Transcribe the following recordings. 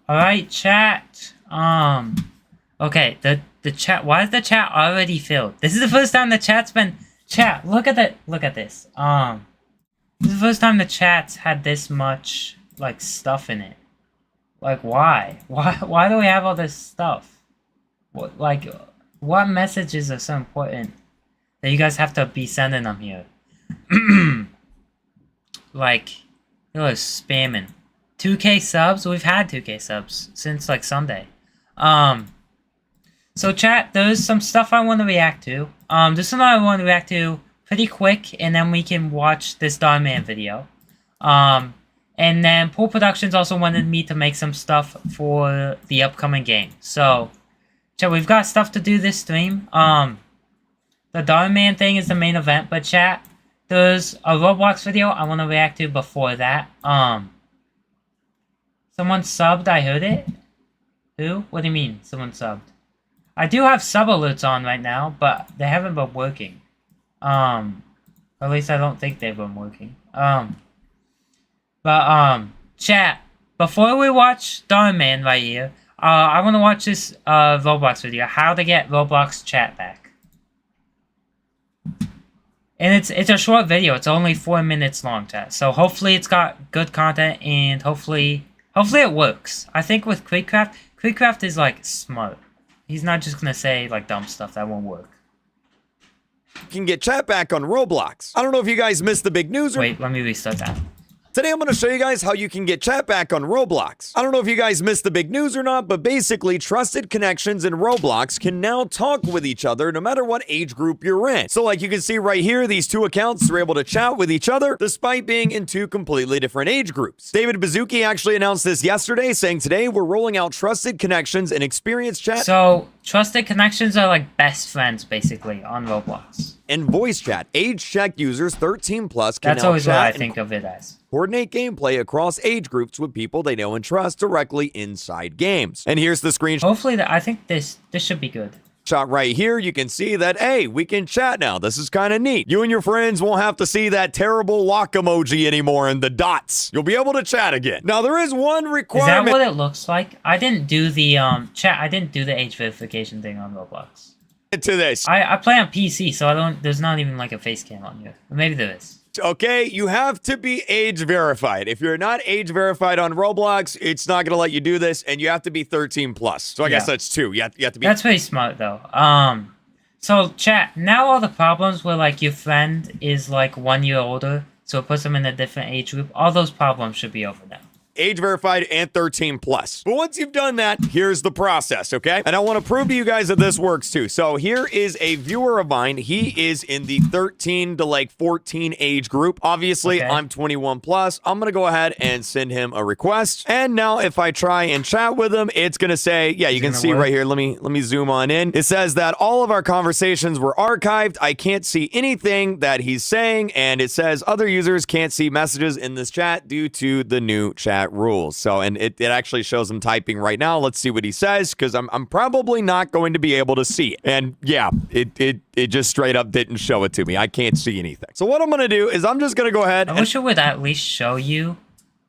Alright, chat. Okay, the chat, why is the chat already filled? This is the first time the chat's been, chat, look at this. This is the first time the chat's had this much, like, stuff in it. Like, why? Why do we have all this stuff? What messages are so important that you guys have to be sending them here? Like, it was spamming. 2K subs? We've had 2K subs since, like, Sunday. So chat, there's some stuff I want to react to. There's something I want to react to pretty quick, and then we can watch this Dhar Man video. And then Pool Productions also wanted me to make some stuff for the upcoming game. So, chat, we've got stuff to do this stream. The Dhar Man thing is the main event, but chat, there's a Roblox video I want to react to before that. Someone subbed, I heard it? Who? What do you mean, someone subbed? I do have sub alerts on right now, but they haven't been working. Or at least I don't think they've been working. Chat, before we watch Dhar Man right here, I want to watch this Roblox video, how to get Roblox chat back. And it's a short video, it's only 4 minutes long, chat. So hopefully it's got good content, and hopefully it works. I think with Creekcraft is like smart. He's not just gonna say like dumb stuff that won't work. You can get chat back on Roblox. I don't know if you guys missed the big news. Wait, let me restart that. Today I'm going to show you guys how you can get chat back on Roblox. I don't know if you guys missed the big news or not, but basically trusted connections in Roblox can now talk with each other no matter what age group you're in. So like you can see right here, these two accounts are able to chat with each other despite being in two completely different age groups. David Bazuki actually announced this yesterday, saying today we're rolling out trusted connections and experience chat. So trusted connections are like best friends basically on Roblox. And voice chat. Age check users 13 plus can That's now always what I chat think of it as. coordinate gameplay across age groups with people they know and trust directly inside games. And here's the screenshot Hopefully, I think this should be good. right here. You can see that, hey, we can chat now. This is kind of neat. You and your friends won't have to see that terrible lock emoji anymore and the dots. You'll be able to chat again. Now, there is one requirement. Is that what it looks like? I didn't do the chat. I didn't do the age verification thing on Roblox. To this. I play on PC, so there's not even like a face cam on here. Or maybe there is. Okay, you have to be age verified. If you're not age verified on Roblox, it's not gonna let you do this, and you have to be 13 plus. So I guess that's two. You have to be. That's pretty smart though. So chat, now all the problems where like your friend is like 1 year older, so it puts them in a different age group, all those problems should be over now. Age verified and 13 plus. But once you've done that, here's the process, okay? And I want to prove to you guys that this works too. So here is a viewer of mine. He is in the 13 to like 14 age group. Obviously, okay. I'm 21 plus. I'm going to go ahead and send him a request. And now if I try and chat with him, it's going to say, yeah, you can see right here. Let me zoom on in. It says that all of our conversations were archived. I can't see anything that he's saying. And it says other users can't see messages in this chat due to the new chat rules. So, and it actually shows him typing right now. Let's see what he says, because I'm probably not going to be able to see it. And yeah, it just straight up didn't show it to me. I can't see anything. So what I'm going to do is I'm just going to go ahead. I wish it would at least show you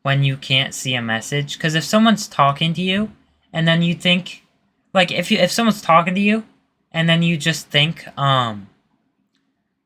when you can't see a message, because if someone's talking to you and then you think, like if someone's talking to you and then you just think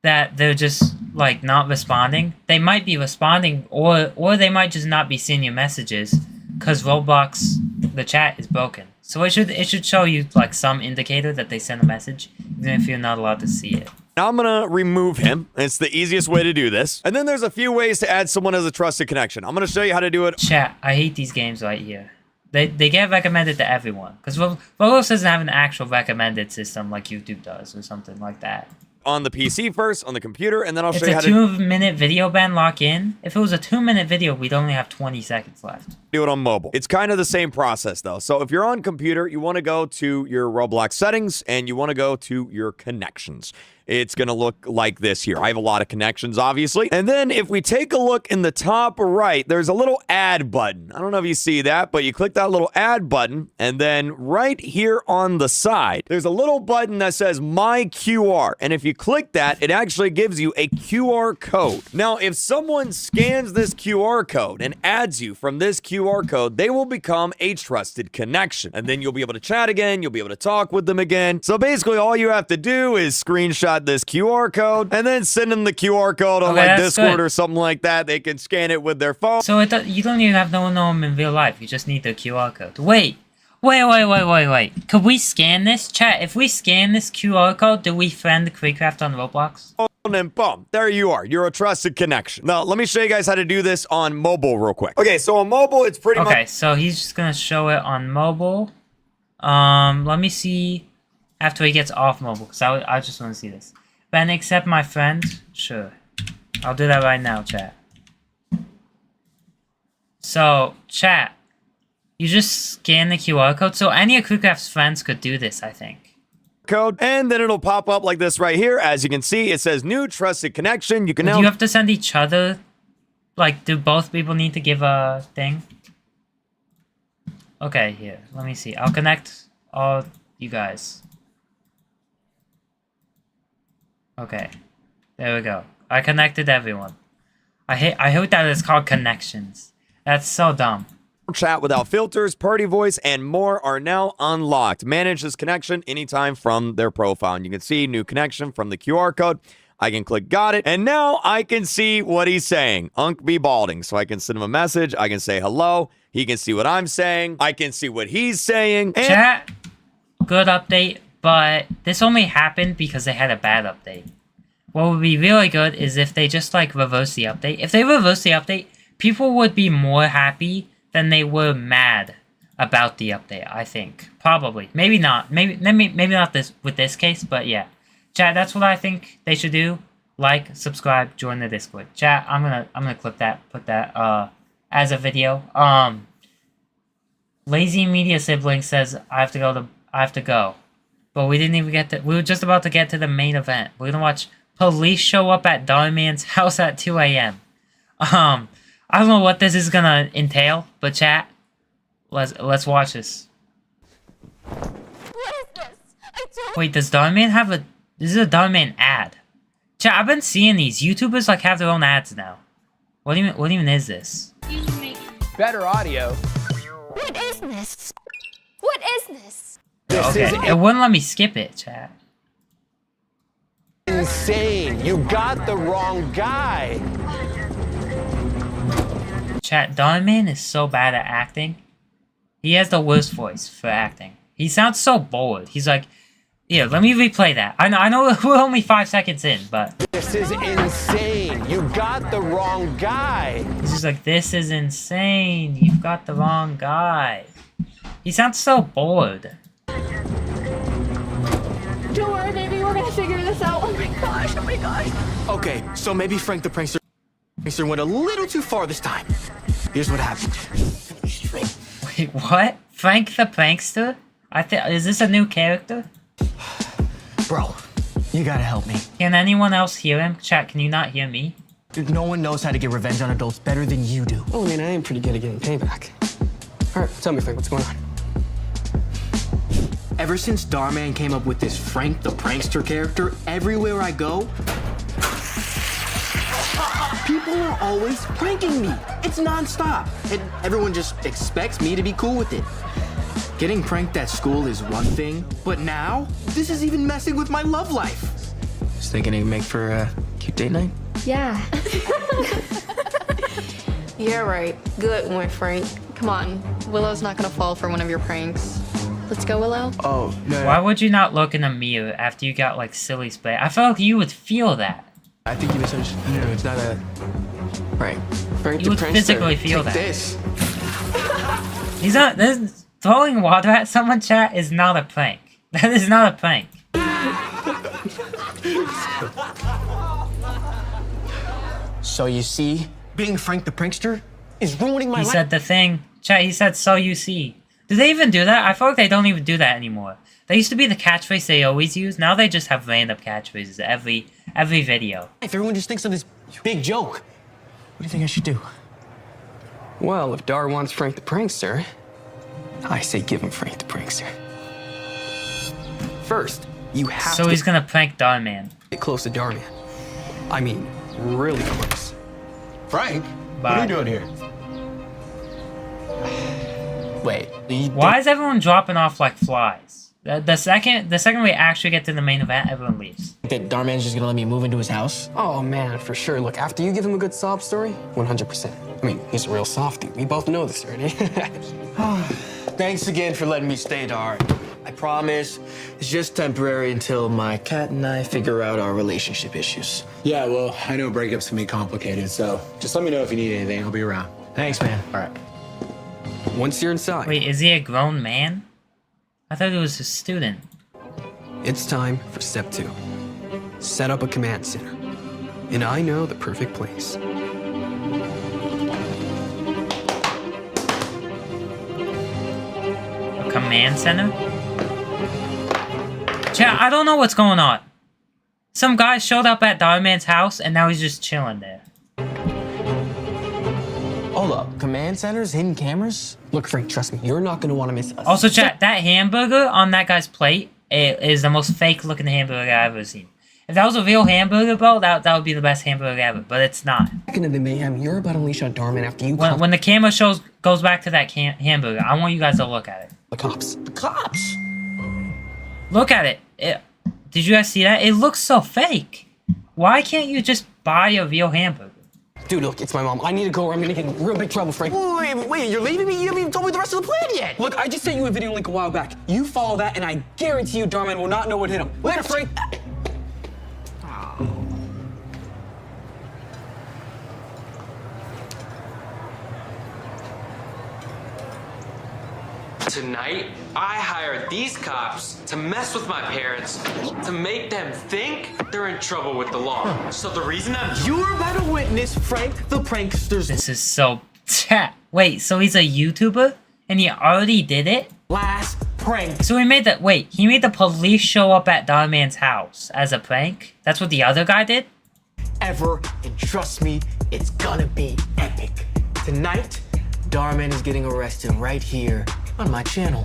that they're just like not responding, they might be responding, or they might just not be seeing your messages because Roblox, the chat is broken. So it should show you like some indicator that they sent a message, even if you're not allowed to see it. Now I'm going to remove him. It's the easiest way to do this. And then there's a few ways to add someone as a trusted connection. I'm going to show you how to do it. Chat, I hate these games right here. They get recommended to everyone, because Roblox doesn't have an actual recommended system like YouTube does or something like that. On the PC first, on the computer, and then I'll show you how to... It's a 2-minute video ban lock in. If it was a 2-minute video, we'd only have 20 seconds left. Do it on mobile. It's kind of the same process though. So if you're on computer, you want to go to your Roblox settings and you want to go to your connections. It's going to look like this here. I have a lot of connections, obviously. And then if we take a look in the top right, there's a little add button. I don't know if you see that, but you click that little add button. And then right here on the side, there's a little button that says My QR. And if you click that, it actually gives you a QR code. Now, if someone scans this QR code and adds you from this QR QR code, they will become a trusted connection. And then you'll be able to chat again, you'll be able to talk with them again. So basically all you have to do is screenshot this QR code and then send them the QR code on like Discord or something like that. They can scan it with their phone. So you don't even have to know them in real life. You just need the QR code. Wait. Could we scan this? Chat, if we scan this QR code, do we friend Creecraft on Roblox? And then boom, there you are. You're a trusted connection. Now, let me show you guys how to do this on mobile real quick. Okay, so on mobile, it's pretty much... Okay, so he's just gonna show it on mobile. Let me see after he gets off mobile, because I just want to see this. Ben, accept my friend? Sure. I'll do that right now, chat. So, chat. You just scan the QR code. So any of Creecraft's friends could do this, I think. Code, and then it'll pop up like this right here. As you can see, it says new trusted connection. You can now... Do you have to send each other? Like, do both people need to give a thing? Okay, here. Let me see. I'll connect all you guys. Okay. There we go. I connected everyone. I hate that it's called connections. That's so dumb. Chat without filters, party voice, and more are now unlocked. Manage this connection anytime from their profile. And you can see new connection from the QR code. I can click got it. And now I can see what he's saying. Unk be balding. So I can send him a message. I can say hello. He can see what I'm saying. I can see what he's saying. And chat, good update. But this only happened because they had a bad update. What would be really good is if they just like reverse the update. If they reverse the update, people would be more happy than they were mad about the update, I think. Probably. Maybe not. Maybe not this with this case, but yeah. Chat, that's what I think they should do. Like, subscribe, join the Discord. Chat, I'm gonna clip that, put that as a video. Lazy Media Sibling says I have to go. But we didn't even we were just about to get to the main event. We're gonna watch police show up at Dhar Man's house at 2 a.m. I don't know what this is gonna entail, but chat, let's watch this. What is this? I don't... Wait, does Dhar Man have a... This is a Dhar Man ad. Chat, I've been seeing these. YouTubers like have their own ads now. What even is this? Better audio. What is this? What is this? Okay, it wouldn't let me skip it, chat. Insane. You got the wrong guy. Chat, Dhar Man is so bad at acting. He has the worst voice for acting. He sounds so bored. He's like, yeah, let me replay that. I know we're only 5 seconds in, but... This is insane. You got the wrong guy. He's just like, this is insane. You've got the wrong guy. He sounds so bored. Don't worry, baby. We're gonna figure this out. Oh my gosh. Oh my gosh. Okay, so maybe Frank the Prankster went a little too far this time. Here's what happened. Wait, what? Frank the Prankster? Is this a new character? Bro, you gotta help me. Can anyone else hear him? Chat, can you not hear me? Dude, no one knows how to get revenge on adults better than you do. Oh, I mean, I am pretty good at getting payback. All right, tell me, Frank, what's going on? Ever since Dhar Man came up with this Frank the Prankster character, everywhere I go, people are always pranking me. It's nonstop. And everyone just expects me to be cool with it. Getting pranked at school is one thing, but now, this is even messing with my love life. Just thinking it'd make for a cute date night? Yeah. Yeah, right. Good one, Frank. Come on. Willow's not gonna fall for one of your pranks. Let's go, Willow. Oh, no. Why would you not look in a mirror after you got, like, silly spray? I felt like you would feel that. I think you misunderstood. No, it's not a prank. Frank You the would Prankster. physically feel Take that. this. He's not... Throwing water at someone, chat, is not a prank. That is not a prank. So you see, being Frank the Prankster is ruining my He life. said the thing. Chat, he said, so you see. Do they even do that? I feel like they don't even do that anymore. That used to be the catchphrase they always use. Now they just have random catchphrases every video. If everyone just thinks of this big joke, what do you think I should do? Well, if Dhar wants Frank the Prankster, I say give him Frank the Prankster. First, you have So to he's gonna prank Dhar Man. get close to Dhar Man. I mean, really close. Frank, Bye. what are you doing here? Wait, Why is everyone dropping off like flies? The second we actually get to the main event, everyone leaves. that Dhar Man's just gonna let me move into his house? Oh man, for sure. Look, after you give him a good sob story, 100%. I mean, he's a real softie. We both know this already. Thanks again for letting me stay, Dar. I promise it's just temporary until my cat and I figure out our relationship issues. Yeah, well, I know breakups can be complicated, so just let me know if you need anything. I'll be around. Thanks, man. All right. Once you're inside, Wait, is he a grown man? I thought he was a student. it's time for step 2. Set up a command center. And I know the perfect place. A command center? Chat, I don't know what's going on. Some guy showed up at Dhar Man's house and now he's just chilling there. Hold up. Command centers, hidden cameras? Look, Frank, trust me, you're not gonna want to miss us. Also, chat, that hamburger on that guy's plate is the most fake looking hamburger I've ever seen. If that was a real hamburger, bro, that would be the best hamburger ever, but it's not. Second of the mayhem you're about to unleash on Dhar Man after you When the camera goes back to that hamburger, I want you guys to look at it. the cops. The cops? Look at it. Did you guys see that? It looks so fake. Why can't you just buy a real hamburger? Dude, look, it's my mom. I need to go or I'm gonna get in real big trouble, Frank. Wait, you're leaving me? You haven't even told me the rest of the plan yet. Look, I just sent you a video link a while back. You follow that, and I guarantee you Dhar Man will not know what hit him. Later, Frank. Tonight, I hired these cops to mess with my parents, to make them think they're in trouble with the law. So the reason I'm You're about to witness Frank the Prankster's This is so... Wait, so he's a YouTuber? And he already did it? last prank. So he made the... Wait, he made the police show up at Dhar Man's house as a prank? That's what the other guy did? Ever, and trust me, it's gonna be epic. Tonight, Dhar Man is getting arrested right here on my channel.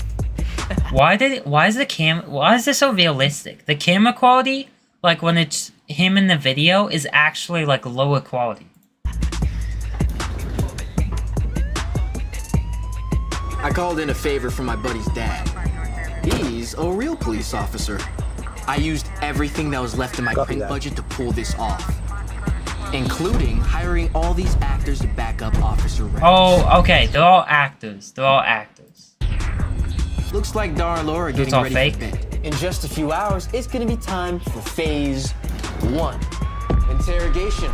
Why is this so realistic? The camera quality, like when it's him in the video, is actually like lower quality. I called in a favor from my buddy's dad. He's a real police officer. I used everything that was left in my prank budget to pull this off, including hiring all these actors to back up Officer Reynolds. Oh, okay. They're all actors. Looks like Dar and Laura are It's getting all ready fake? for bed. In just a few hours, it's gonna be time for phase 1. Interrogation.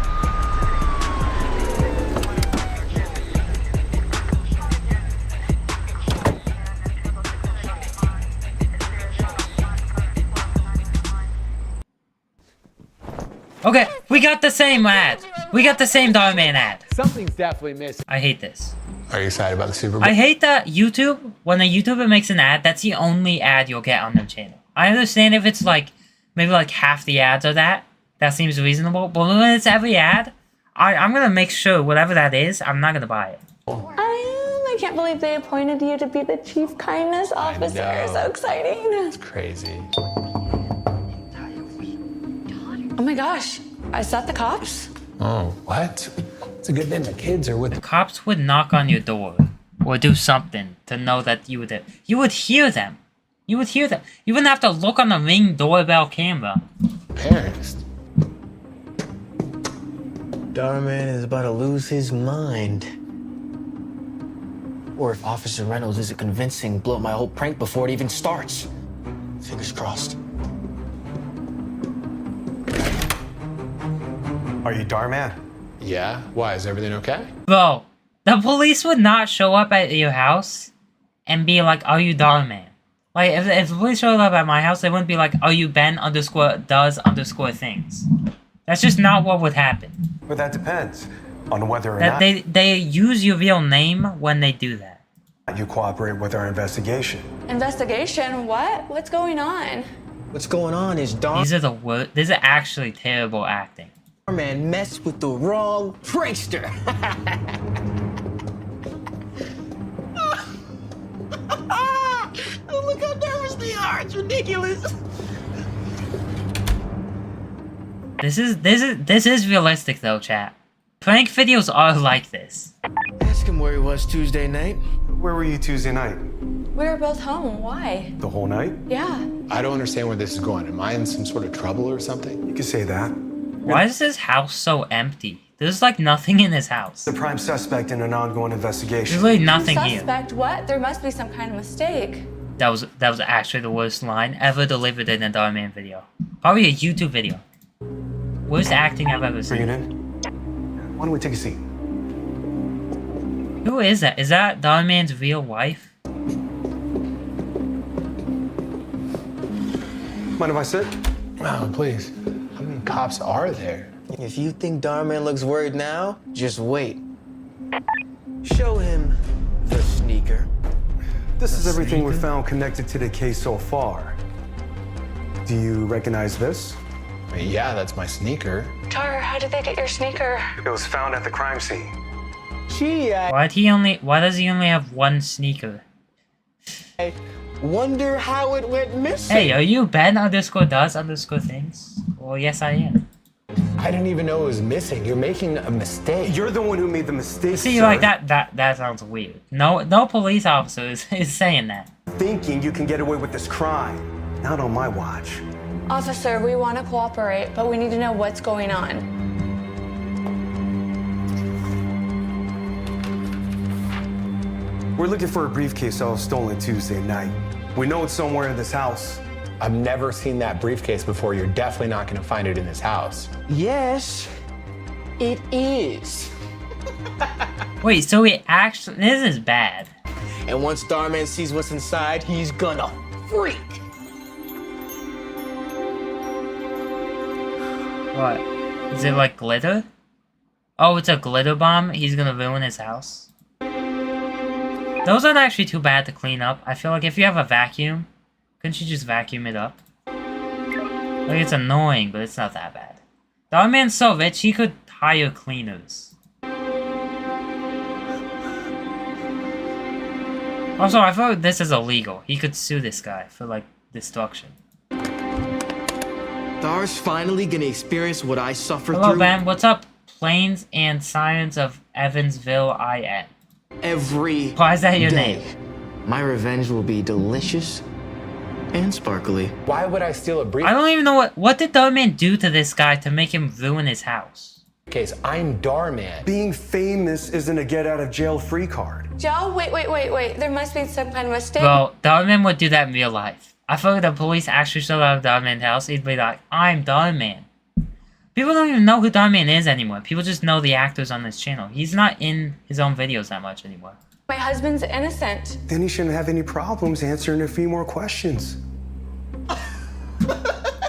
Okay, we got the same ad. We got the same Dhar Man ad. Something's definitely missing. I hate this. Are you excited about the Super Bowl? I hate that YouTube, when a YouTuber makes an ad, that's the only ad you'll get on their channel. I understand if it's like, maybe like half the ads are that. That seems reasonable. But when it's every ad, I'm gonna make sure whatever that is, I'm not gonna buy it. I can't believe they appointed you to be the chief kindness officer. know. So exciting. It's crazy. Oh my gosh, I saw the cops. Oh, what? It's a good thing the kids are with. The cops would knock on your door or do something to know that you were there. You would hear them. You would hear them. You wouldn't have to look on the Ring doorbell camera. Parents. Dhar Man is about to lose his mind. Or if Officer Reynolds isn't convincing, blow up my whole prank before it even starts. Fingers crossed. Are you Dhar Man? Yeah? Why? Is everything okay? Bro, the police would not show up at your house and be like, are you Dhar Man? Like, if the police showed up at my house, they wouldn't be like, are you Ben_does_things. That's just not what would happen. But that depends on whether or That not they use your real name when they do that. you cooperate with our investigation. Investigation? What? What's going on? What's going on is Dhar These are the worst. This is actually terrible acting. Man messed with the wrong prankster. Look how nervous they are. It's ridiculous. This is realistic though, chat. Prank videos are like this. Ask him where he was Tuesday night. Where were you Tuesday night? We were both home. Why? The whole night? Yeah. I don't understand where this is going. Am I in some sort of trouble or something? You could say that. Why is his house so empty? There's like nothing in his house. The prime suspect in an ongoing investigation. There's really nothing here. Suspect what? There must be some kind of mistake. That was actually the worst line ever delivered in a Dhar Man video. Probably a YouTube video. Worst acting I've ever Bring it seen. in. Why don't we take a seat? Who is that? Is that Dhar Man's real wife? Mind if I sit? Oh, please. How many cops are there? If you think Dhar Man looks worried now, just wait. Show him the sneaker. This is everything we found connected to the case so far. Do you recognize this? Yeah, that's my sneaker. Tar, how did they get your sneaker? It was found at the crime scene. Why does he only have one sneaker? Wonder how it went missing. Hey, are you Ben_does_things? Well, yes I am. I didn't even know it was missing. You're making a mistake. You're the one who made the mistake, See, sir. like that sounds weird. No police officer is saying that. Thinking you can get away with this crime. Not on my watch. Officer, we want to cooperate, but we need to know what's going on. We're looking for a briefcase that was stolen Tuesday night. We know it's somewhere in this house. I've never seen that briefcase before. You're definitely not going to find it in this house. Yes, it is. Wait, so he actually... This is bad. And once Dhar Man sees what's inside, he's gonna freak. What? Is it like glitter? Oh, it's a glitter bomb? He's gonna ruin his house? Those aren't actually too bad to clean up. I feel like if you have a vacuum, couldn't you just vacuum it up? Like, it's annoying, but it's not that bad. Dhar Man's so rich, he could hire cleaners. Also, I feel like this is illegal. He could sue this guy for, like, destruction. Dhar's finally gonna experience what I suffered Hello, through Ben. What's up? Plains and Sirens of Evansville, IN. every Why is that your day. name? My revenge will be delicious and sparkly. Why would I steal a I briefcase? don't even know what did Dhar Man do to this guy to make him ruin his house? I'm Dhar Man. Being famous isn't a get-out-of-jail-free card. Joe, wait. There must be some kind of mistake. Well, Dhar Man would do that in real life. I feel like the police actually showed up at Dhar Man's house, he'd be like, I'm Dhar Man. People don't even know who Dhar Man is anymore. People just know the actors on this channel. He's not in his own videos that much anymore. My husband's innocent. Then he shouldn't have any problems answering a few more questions.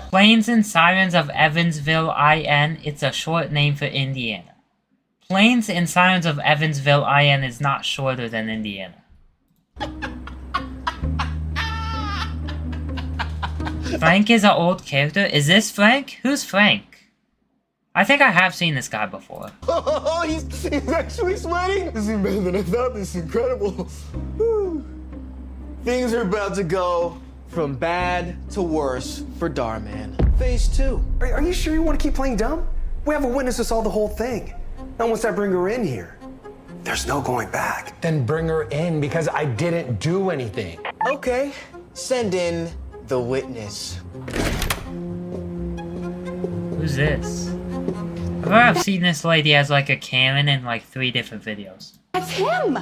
Plains and Sirens of Evansville, IN. It's a short name for Indiana. Plains and Sirens of Evansville, IN is not shorter than Indiana. Frank is an old character. Is this Frank? Who's Frank? I think I have seen this guy before. Oh, he's actually sweating. This is better than I thought. This is incredible. Whew. Things are about to go from bad to worse for Dhar Man. Phase 2. Are you sure you want to keep playing dumb? We have a witness that saw the whole thing. Now once I bring her in here, there's no going back. Then bring her in because I didn't do anything. Okay, send in the witness. Who's this? I feel like I've seen this lady as like a Karen in like 3 different videos. That's him.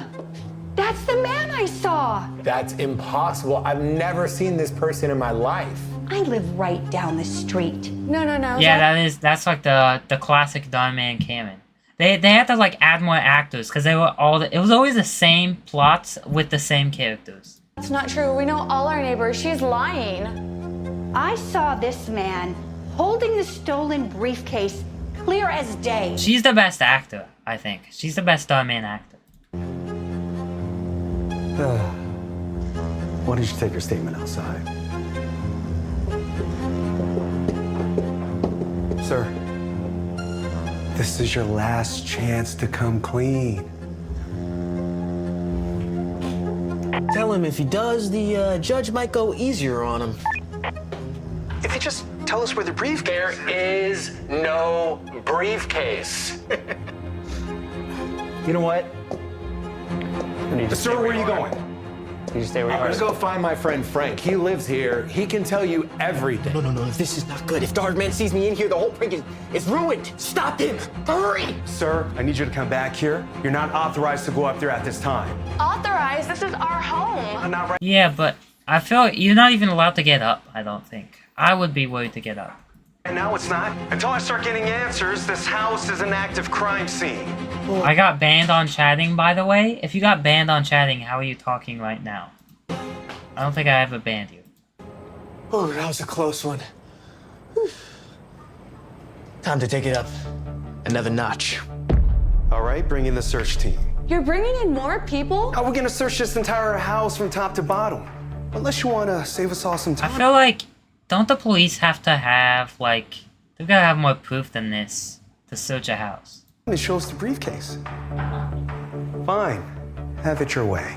That's the man I saw. That's impossible. I've never seen this person in my life. I live right down the street. No. Yeah, that's like the classic Dhar Man Karen. They had to like add more actors because they were it was always the same plots with the same characters. That's not true. We know all our neighbors. She's lying. I saw this man holding the stolen briefcase clear as day. She's the best actor, I think. She's the best Dhar Man actor. Why don't you take your statement outside? Sir, this is your last chance to come clean. Tell him if he does, the judge might go easier on him. If you just tell us where the briefcase There is no briefcase. You know what? Sir, where are you going? You stay where I'm gonna go find my friend Frank. He lives here. He can tell you everything. No, this is not good. If Dhar Man sees me in here, the whole prank is ruined. Stop him. Hurry. Sir, I need you to come back here. You're not authorized to go up there at this time. Authorized? This is our home. I'm not right. Yeah, but I feel like you're not even allowed to get up, I don't think. I would be worried to get up. And now it's not. Until I start getting answers, this house is an active crime scene. I got banned on chatting, by the way. If you got banned on chatting, how are you talking right now? I don't think I ever banned you. Oh, that was a close one. Whew. Time to take it up another notch. All right, bring in the search team. You're bringing in more people? How are we gonna search this entire house from top to bottom? Unless you wanna save us all some I time. feel like, don't the police have to have, like, they've gotta have more proof than this to search a house. It shows the briefcase. Fine. Have it your way.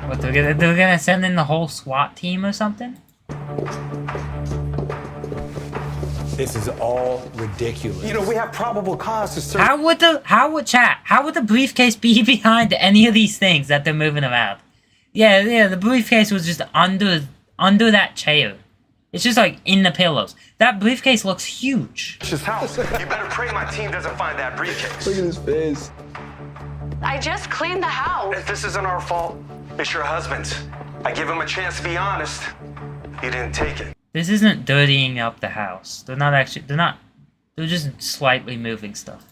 What, they're gonna send in the whole SWAT team or something? This is all ridiculous. You know, we have probable cause to search. How would the briefcase be behind any of these things that they're moving around? Yeah, the briefcase was just under that chair. It's just like in the pillows. That briefcase looks huge. This house. You better pray my team doesn't find that briefcase. Look at his face. I just cleaned the house. If this isn't our fault, it's your husband's. I give him a chance to be honest. He didn't take it. This isn't dirtying up the house. They're just slightly moving stuff.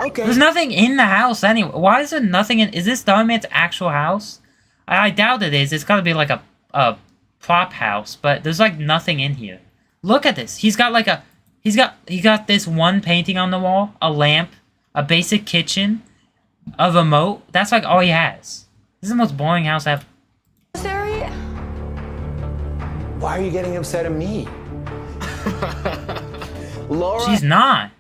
Okay. There's nothing in the house anyway. Why is there nothing in, is this Dhar Man's actual house? I doubt it is. It's gotta be like a prop house, but there's like nothing in here. Look at this. He got this one painting on the wall, a lamp, a basic kitchen, a remote. That's like all he has. This is the most boring house ever. Necessary? Why are you getting upset at me? Laura She's not.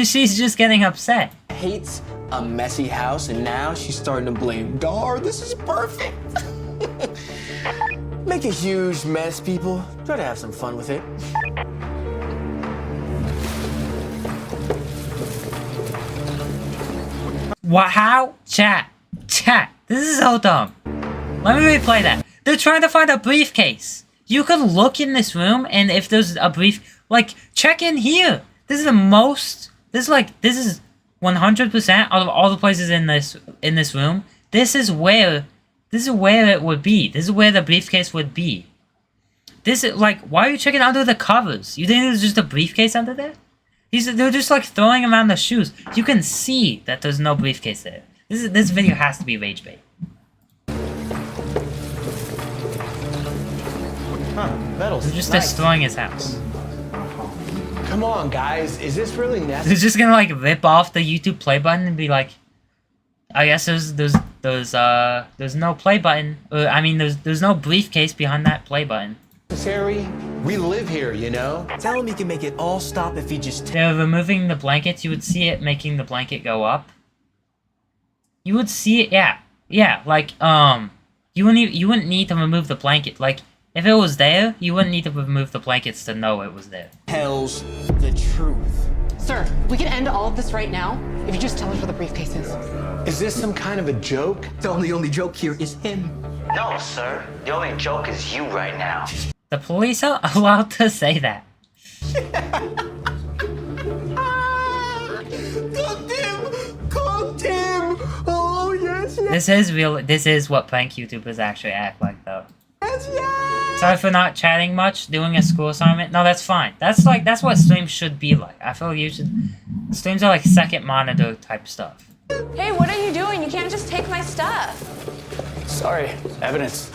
She's just getting upset. hates a messy house, and now she's starting to blame Dhar. This is perfect. Make a huge mess, people. Try to have some fun with it. What? How? Chat. This is so dumb. Let me replay that. They're trying to find a briefcase. You can look in this room, and if there's a like, check in here. This is the most. This is 100% out of all the places in this room. This is where it would be. This is where the briefcase would be. This is like, why are you checking under the covers? You think there's just a briefcase under there? They're just like throwing around the shoes. You can see that there's no briefcase there. This video has to be rage bait. Metals. They're just nice. destroying his house. Come on, guys. Is this really necessary? They're just gonna like rip off the YouTube play button and be like, I guess there's no play button. I mean, there's no briefcase behind that play button. We live here, you know? Tell him he can make it all stop if he just. They're removing the blankets. You would see it making the blanket go up. You would see it, yeah. Like you wouldn't need to remove the blanket. Like if it was there, you wouldn't need to remove the blankets to know it was there. Tells the truth. Sir, we can end all of this right now if you just tell us where the briefcase is. Is this some kind of a joke? The only joke here is him. No, sir. The only joke is you right now. The police are allowed to say that. Cooked him! Oh, yes. This is real. This is what prank YouTubers actually act like, though. Yes. Sorry for not chatting much, doing a school assignment. No, that's fine. That's what streams should be like. I feel you should. Streams are like second monitor type stuff. Hey, what are you doing? You can't just take my stuff. Sorry, evidence.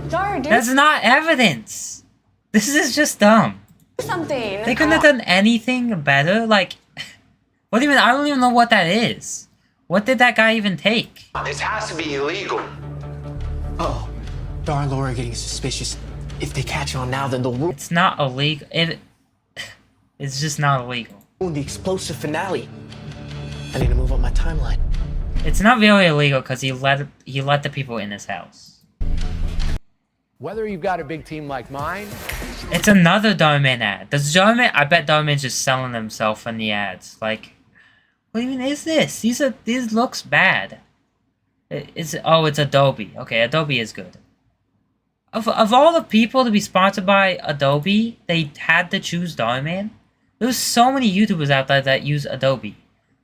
Dhar, do That's not evidence. This is just dumb. something. They couldn't have done anything better. Like, what even? I don't even know what that is. What did that guy even take? This has to be illegal. Oh, Dhar and Laura are getting suspicious. If they catch on now, then they'll ruin It's not illegal. It's just not illegal. the explosive finale. I need to move up my timeline. It's not really illegal because he let the people in his house. Whether you've got a big team like mine, It's another Dhar Man ad. Does Dhar Man? I bet Dhar Man's just selling himself in the ads. Like, What even is this? These looks bad. It's Adobe. Okay, Adobe is good. Of all the people to be sponsored by Adobe, they had to choose Dhar Man. There's so many YouTubers out there that use Adobe.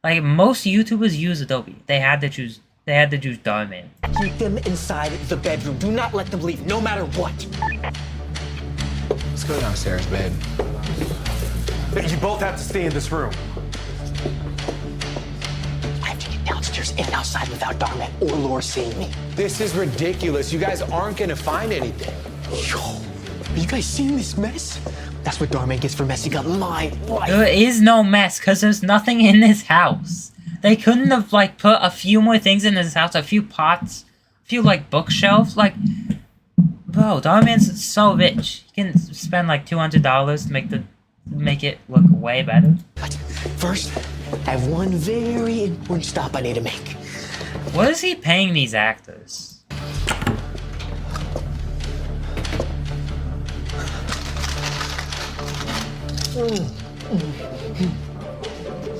Like most YouTubers use Adobe. They had to choose Dhar Man. Keep them inside the bedroom. Do not let them leave, no matter what. Let's go downstairs, babe. You both have to stay in this room. I have to get downstairs and outside without Dhar Man or Laura seeing me. This is ridiculous. You guys aren't gonna find anything. Yo, are you guys seeing this mess? That's what Dhar Man gets for messing up my life. There is no mess, because there's nothing in this house. They couldn't have, like, put a few more things in this house, a few pots, a few, like, bookshelves, like... Bro, Dhar Man's so rich. He can spend, like, $200 to make it look way better. But first, I have one very important stop I need to make. What is he paying these actors?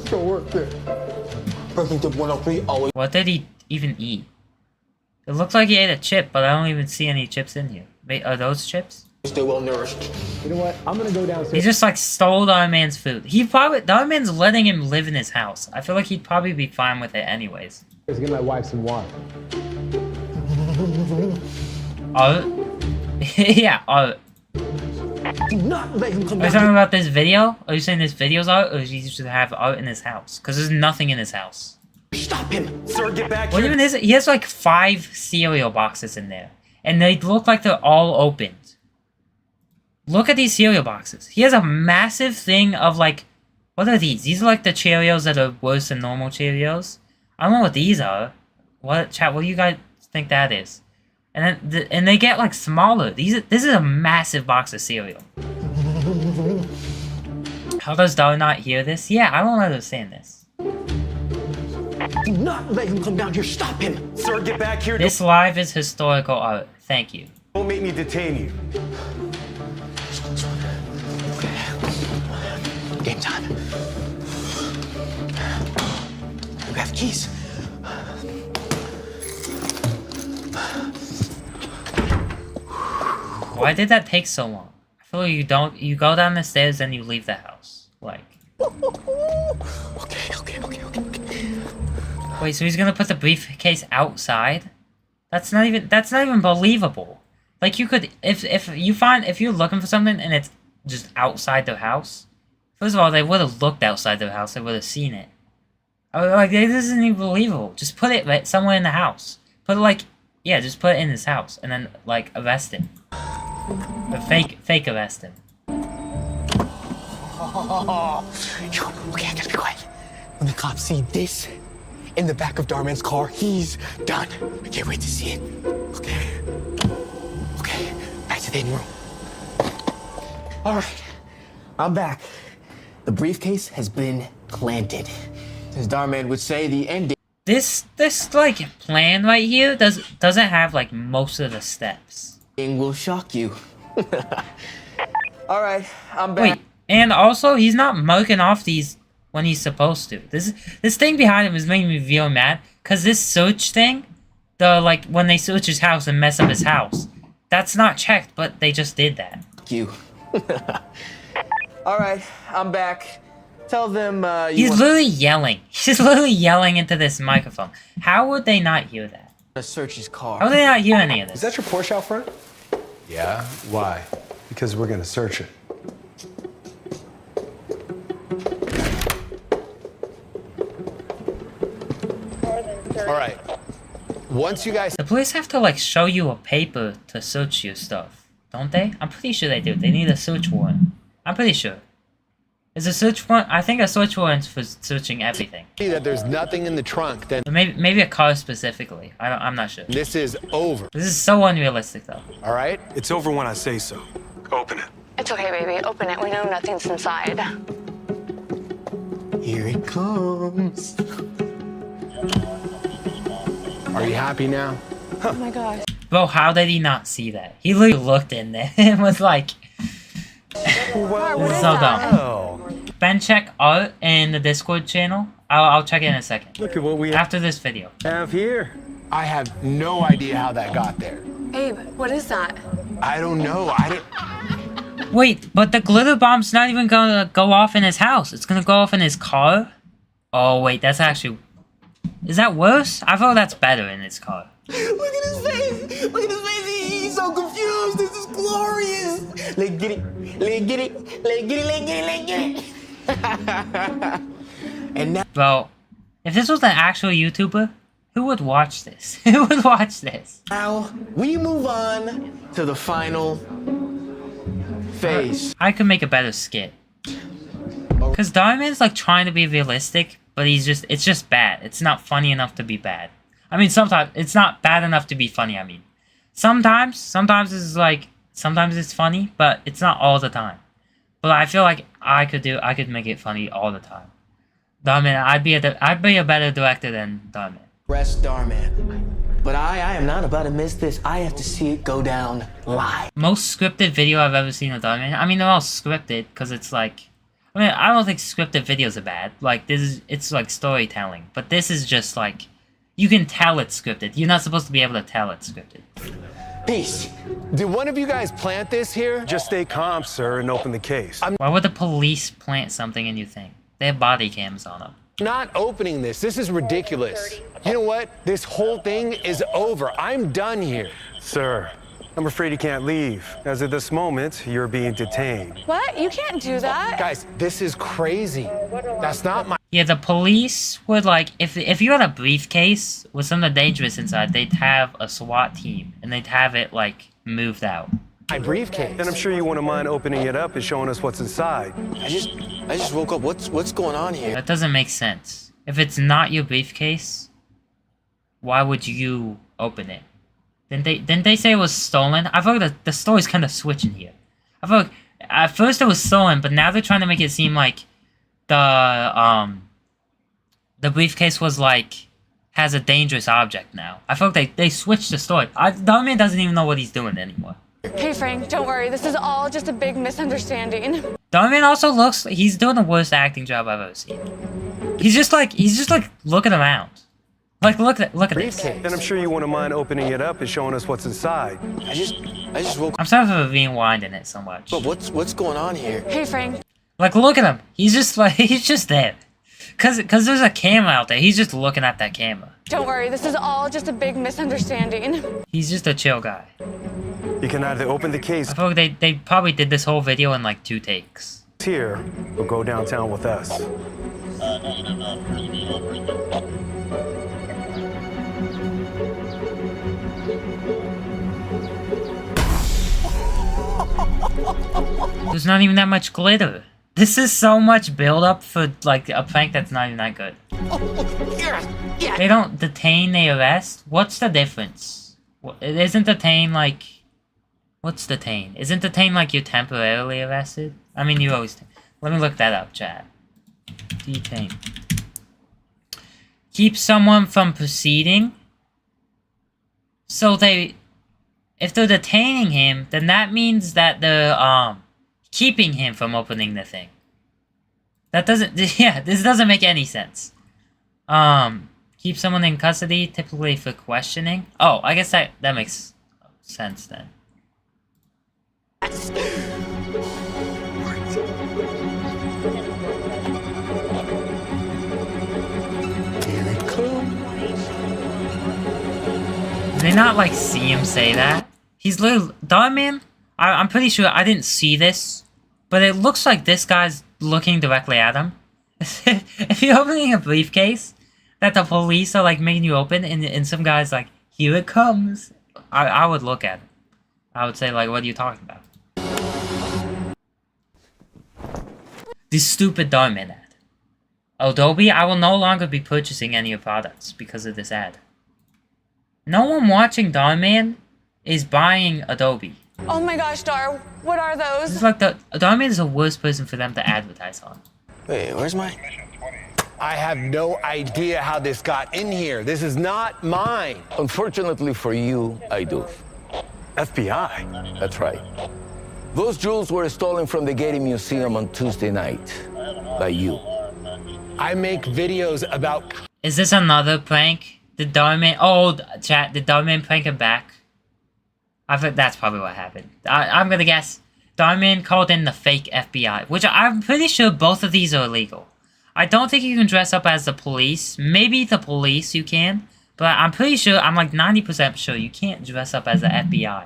So worth it. Burlington 103 always. What did he even eat? It looks like he ate a chip, but I don't even see any chips in here. Wait, are those chips? Stay well nourished. You know what? I'm gonna go downstairs. He just like stole Dhar Man's food. Dhar Man's letting him live in his house. I feel like he'd probably be fine with it anyways. Get my wife some water. Yeah, Do not let him come Are you down. talking about this video? Are you saying this video's art, or he should have art in his house? Because there's nothing in his house. Stop him. Sir, get back What here. even is it? He has like 5 cereal boxes in there. And they look like they're all opened. Look at these cereal boxes. He has a massive thing of like... What are these? These are like the Cheerios that are worse than normal Cheerios. I don't know what these are. What do you guys think that is? And then and they get like smaller. This is a massive box of cereal. How does Dhar not hear this? Yeah, I don't understand this. Do not let him come down here. Stop him. Sir, get back here. This live is historical art. Thank you. Don't make me detain you. Game time. Grab the keys. Why did that take so long? I feel like you go down the stairs and you leave the house. Like. Okay. Wait, so he's gonna put the briefcase outside? That's not even believable. Like you could, if you're looking for something and it's just outside the house, first of all, they would have looked outside the house, they would have seen it. Like, this isn't even believable. Just put it right somewhere in the house. Put it like, yeah, just put it in his house, and then, like, arrest him. Or fake arrest him. Okay, I gotta be quiet. When the cops see this in the back of Dhar Man's car, he's done. I can't wait to see it. Okay, back to the room. All right, I'm back. The briefcase has been planted. As Dhar Man would say, the ending. This like plan right here doesn't have like most of the steps. Will shock you. All right, I'm back. Wait, and also he's not marking off these when he's supposed to. This thing behind him is making me real mad, cause this search thing, like when they search his house and mess up his house, that's not checked, but they just did that. You. All right, I'm back. Tell them He's literally yelling. He's literally yelling into this microphone. How would they not hear that? Search his car. How would they not hear any of this? Is that your Porsche out front? Yeah. Why? Because we're gonna search it. All right. Once you guys. The police have to like show you a paper to search your stuff, don't they? I'm pretty sure they do. They need a search warrant. I'm pretty sure. Is a search warrant? I think a search warrant's for searching everything. See that there's nothing in the trunk, then Maybe a car specifically. I'm not sure. this is over. This is so unrealistic though. All right? It's over when I say so. Open it. It's okay, baby. Open it. We know nothing's inside. Here it comes. Are you happy now? Oh my gosh. Bro, how did he not see that? He literally looked in there and was like, this is so dumb. Ben check art in the Discord channel. I'll check in a second. Look at what we After this video. have here. I have no idea how that got there. Abe, what is that? I don't know. I didn't. Wait, but the glitter bomb's not even gonna go off in his house. It's gonna go off in his car? Oh, wait, that's actually... Is that worse? I thought that's better in his car. Look at his face! Look at his face! He's so confused! This is glorious! Let's get it! Let's get it! Let's get it! Let's get it! Let's get it! And now... Bro, if this was an actual YouTuber, who would watch this? Who would watch this? Now, we move on to the final phase. I could make a better skit. Because Dhar Man's like trying to be realistic, but it's just bad. It's not funny enough to be bad. I mean, sometimes, it's not bad enough to be funny, I mean. Sometimes it's like, sometimes it's funny, but it's not all the time. But I feel like I could make it funny all the time. Dhar Man, I'd be a better director than Dhar Man. Rest Dhar Man. But I am not about to miss this. I have to see it go down live. Most scripted video I've ever seen of Dhar Man. I mean, they're all scripted, because it's like... I mean, I don't think scripted videos are bad. Like, it's like storytelling. But this is just like... You can tell it's scripted. You're not supposed to be able to tell it's scripted. Peace. Did one of you guys plant this here? Just stay calm, sir, and open the case. I'm Why would the police plant something in your thing? They have body cams on them. not opening this. This is ridiculous. You know what? This whole thing is over. I'm done here. Sir, I'm afraid you can't leave. As of this moment, you're being detained. What? You can't do that. Guys, this is crazy. That's not my... Yeah, the police would, like, if you had a briefcase with something dangerous inside, they'd have a SWAT team, and they'd have it, like, moved out. My briefcase. Then I'm sure you wouldn't mind opening it up and showing us what's inside. I just woke up. What's going on here? That doesn't make sense. If it's not your briefcase, why would you open it? Didn't they say it was stolen? I thought that the story's kind of switching here. I thought at first it was stolen, but now they're trying to make it seem like the briefcase was like has a dangerous object now. I felt they switched the story. Dhar Man doesn't even know what he's doing anymore. Hey Frank, don't worry. This is all just a big misunderstanding. Dhar Man also looks like he's doing the worst acting job I've ever seen. He's just like looking around. Like look at this. Then I'm sure you wouldn't mind opening it up and showing us what's inside. I just woke up. I'm sorry for rewinding it so much. But what's going on here? Hey Frank. Like look at him. He's just there. Cause there's a camera out there. He's just looking at that camera. Don't worry. This is all just a big misunderstanding. He's just a chill guy. You can either open the case I feel like they probably did this whole video in like 2 takes. here or go downtown with us. There's not even that much glitter. This is so much build-up for like a prank that's not even that good. They don't detain, they arrest? What's the difference? Isn't detain like... What's detain? Isn't detain like you're temporarily arrested? I mean, you always... Let me look that up, chat. Detain. Keep someone from proceeding? So they... If they're detaining him, then that means that they're, keeping him from opening the thing. That doesn't... Yeah, this doesn't make any sense. Keep someone in custody, typically for questioning. Oh, I guess that makes sense then. Did they not, like, see him say that? He's literally... Dhar Man? I'm pretty sure I didn't see this, but it looks like this guy's looking directly at him. If you're opening a briefcase that the police are, like, making you open, and some guy's like, here it comes, I would look at it. I would say, like, what are you talking about? This stupid Dhar Man ad. Adobe, I will no longer be purchasing any of your products because of this ad. No one watching Dhar Man is buying Adobe. Oh my gosh, Dar, what are those? It's like Dhar Man is the worst person for them to advertise on. Wait, where's my... I have no idea how this got in here. This is not mine. Unfortunately for you, I do. FBI? That's right. Those jewels were stolen from the Getty Museum on Tuesday night by you. I make videos about... Is this another prank? Did Dhar Man... Oh, chat, did Dhar Man prank him back? I think that's probably what happened. I'm gonna guess Dhar Man called in the fake FBI, which I'm pretty sure both of these are illegal. I don't think you can dress up as the police. Maybe the police you can, but I'm pretty sure, I'm like 90% sure you can't dress up as the FBI.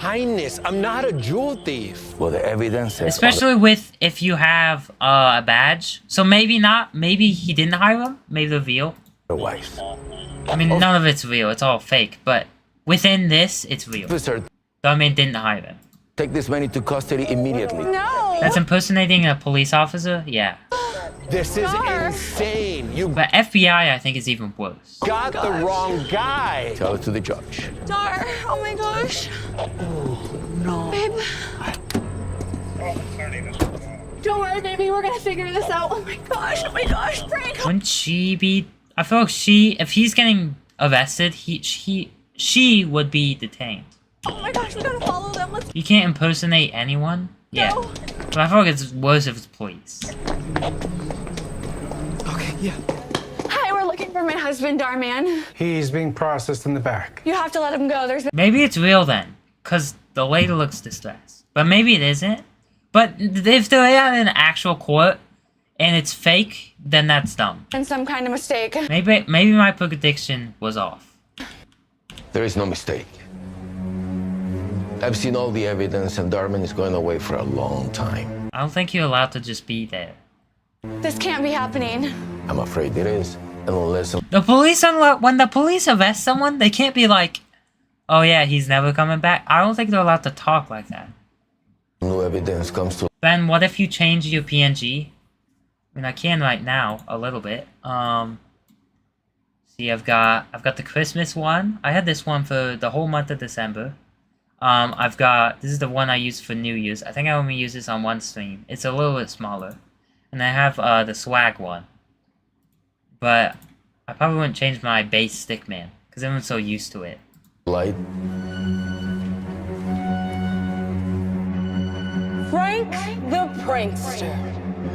Kindness. I'm not a jewel thief. Well, the evidence says... Especially with if you have a badge. So maybe not. Maybe he didn't hire him. Maybe they're real. Otherwise. I mean, none of it's real. It's all fake. But within this, it's real. Officer, Dhar Man didn't hire him. take this man into custody immediately. No! That's impersonating a police officer? Yeah. This is insane. You But FBI, I think, is even worse. got the wrong guy. Tell it to the judge. Dar, oh my gosh. No. Babe. Don't worry, baby. We're gonna figure this out. Oh my gosh, Frank. Wouldn't she be... I feel like if he's getting arrested, she would be detained. Oh my gosh, we gotta follow them. Let's... You can't impersonate anyone? Yeah. But I feel like it's worse if it's police. Okay, yeah. Hi, we're looking for my husband, Dhar Man. He's being processed in the back. You have to let him go. There's Maybe it's real then, because the lady looks distressed. But maybe it isn't. But if they're at an actual court and it's fake, then that's dumb. been some kind of mistake. Maybe my prediction was off. There is no mistake. I've seen all the evidence, and Dhar Man is going away for a long time. I don't think you're allowed to just be there. This can't be happening. I'm afraid it is. Unless The police when the police arrest someone, they can't be like, oh yeah, he's never coming back. I don't think they're allowed to talk like that. new evidence comes to... Ben, what if you change your PNG? I mean, I can right now, a little bit. See, I've got the Christmas one. I had this one for the whole month of December. This is the one I used for New Year's. I think I only use this on one stream. It's a little bit smaller. And I have, the swag one. But I probably wouldn't change my base stickman, because everyone's so used to it. Light. Frank the Prankster.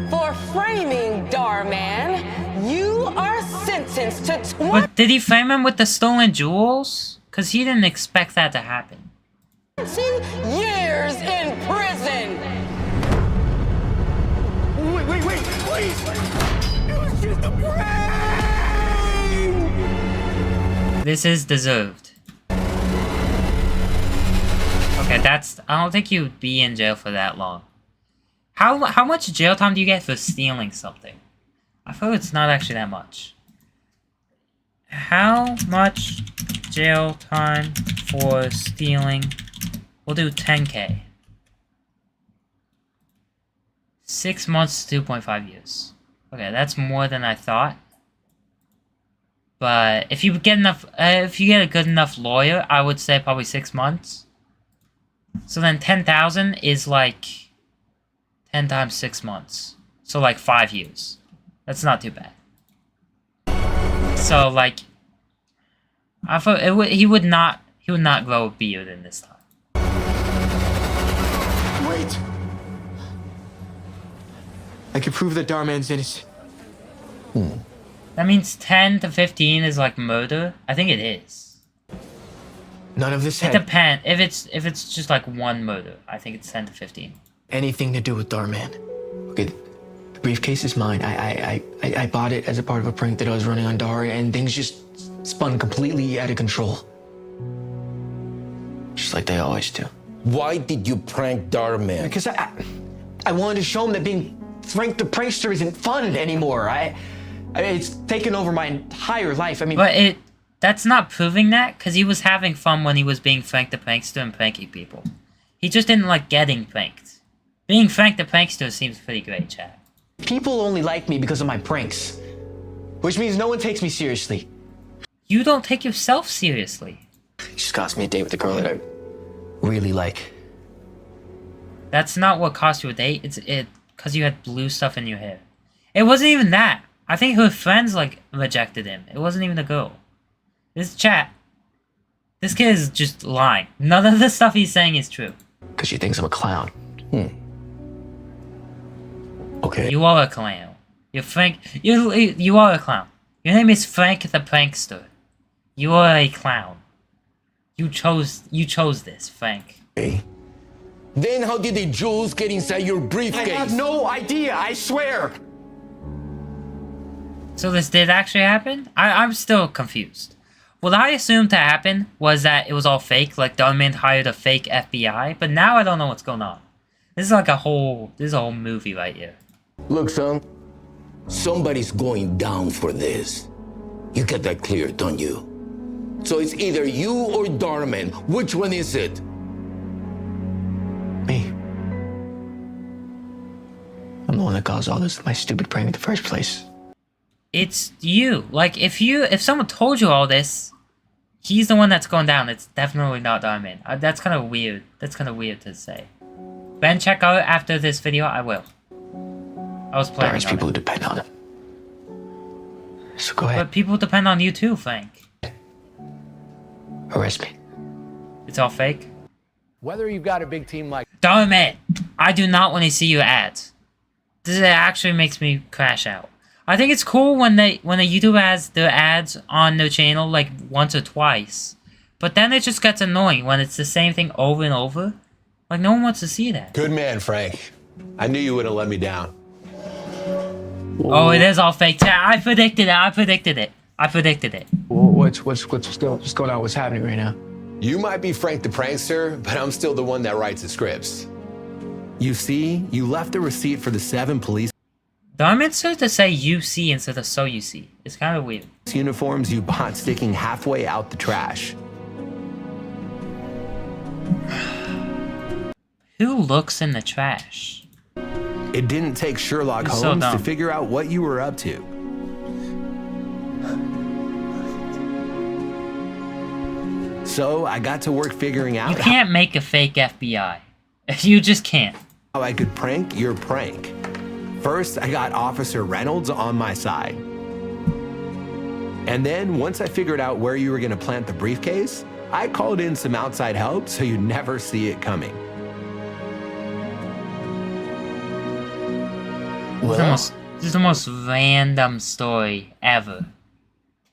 For framing Dhar Man, you are sentenced to 20 But did he frame him with the stolen jewels? Because he didn't expect that to happen. years in prison. Wait, please. It was just a prank. This is deserved. Okay, I don't think you'd be in jail for that long. How much jail time do you get for stealing something? I feel it's not actually that much. How much jail time for stealing? We'll do 10K. 6 months to 2.5 years. Okay, that's more than I thought. But if you get a good enough lawyer, I would say probably 6 months. So then 10,000 is like 10 times 6 months. So like 5 years. That's not too bad. So like, I thought he would not grow a beard in this time. Wait! I can prove that Dhar Man's innocent. That means 10 to 15 is like murder? I think it is. None of this It had depends. If it's just like one murder, I think it's 10 to 15. anything to do with Dhar Man. Okay, the briefcase is mine. I bought it as a part of a prank that I was running on Dhar, and things just spun completely out of control. Just like they always do. Why did you prank Dhar Man? Because I wanted to show him that being Frank the Prankster isn't fun anymore. It's taken over my entire life. I mean, But that's not proving that, because he was having fun when he was being Frank the Prankster and pranking people. He just didn't like getting pranked. Being Frank the Prankster seems pretty great, Chad. people only like me because of my pranks, which means no one takes me seriously. You don't take yourself seriously. It just cost me a date with a girl that I really like. That's not what cost you a date. It's because you had blue stuff in your hair. It wasn't even that. I think her friends like rejected him. It wasn't even a girl. This chat. This kid is just lying. None of the stuff he's saying is true. Because she thinks I'm a clown. Okay. You are a clown. You're Frank. You are a clown. Your name is Frank the Prankster. You are a clown. You chose this, Frank. Then how did the jewels get inside your briefcase? I have no idea, I swear. So this did actually happen? I'm still confused. What I assumed to happen was that it was all fake, like Dhar Man hired a fake FBI, but now I don't know what's going on. This is like a whole movie right here. Look, son, somebody's going down for this. You get that clear, don't you? So it's either you or Dhar Man. Which one is it? Me. I'm the one that caused all this with my stupid prank in the first place. It's you. Like, if someone told you all this, he's the one that's going down. It's definitely not Dhar Man. That's kind of weird. That's kind of weird to say. Ben, check out after this video. I will. I was planning There's on people it. who depend on it. So go ahead. But people depend on you too, Frank. Arrest me. It's all fake. Whether you've got a big team like Dhar Man, I do not want to see your ads. This actually makes me crash out. I think it's cool when a YouTuber has their ads on their channel like once or twice. But then it just gets annoying when it's the same thing over and over. Like, no one wants to see that. Good man, Frank. I knew you wouldn't let me down. Oh, it is all fake. I predicted it. I predicted it. I predicted it. What's going on? What's happening right now? You might be Frank the Prankster, but I'm still the one that writes the scripts. You see, you left a receipt for the 7 police Dhar Man started to say you see instead of so you see. It's kind of weird. uniforms you bought sticking halfway out the trash. Who looks in the trash? It didn't take Sherlock You're so Holmes to dumb. figure out what you were up to. So I got to work figuring out You can't make a fake FBI. You just can't. how I could prank your prank. First, I got Officer Reynolds on my side. And then, once I figured out where you were going to plant the briefcase, I called in some outside help so you'd never see it coming. This is the most random story ever.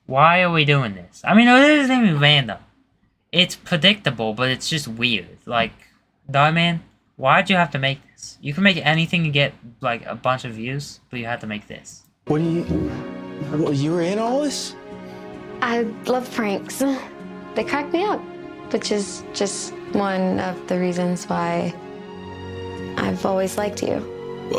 Why are we doing this? I mean, it isn't even random. It's predictable, but it's just weird. Like, Dhar Man, why'd you have to make this? You can make anything and get, like, a bunch of views, but you had to make this. What do you were in all this? I love pranks. They crack me up, which is just one of the reasons why I've always liked you.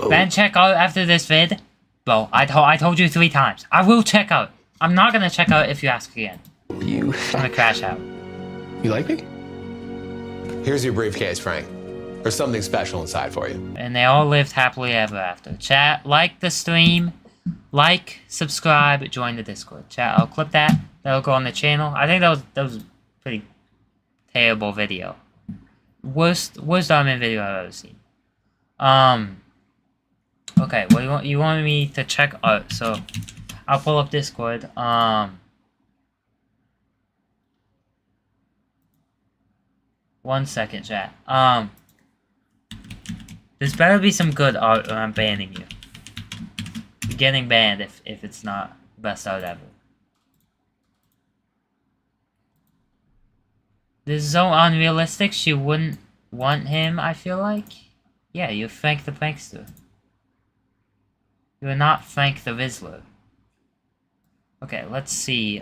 Ben, check out after this vid. Bro, I told you 3 times. I will check out. I'm not gonna check out if you ask again. You. I'm gonna crash out. You like me? Here's your briefcase, Frank. There's something special inside for you. And they all lived happily ever after. Chat, like the stream, like, subscribe, join the Discord. Chat, I'll clip that. That'll go on the channel. I think that was a pretty terrible video. Worst Dhar Man video I've ever seen. Okay, well you wanted me to check out, so I'll pull up Discord. 1 second, chat. There's better be some good art or I'm banning you. You're getting banned if it's not best art ever. This is so unrealistic, she wouldn't want him, I feel like. Yeah, you're Frank the Prankster. You're not Frank the Rizzler. Okay, let's see.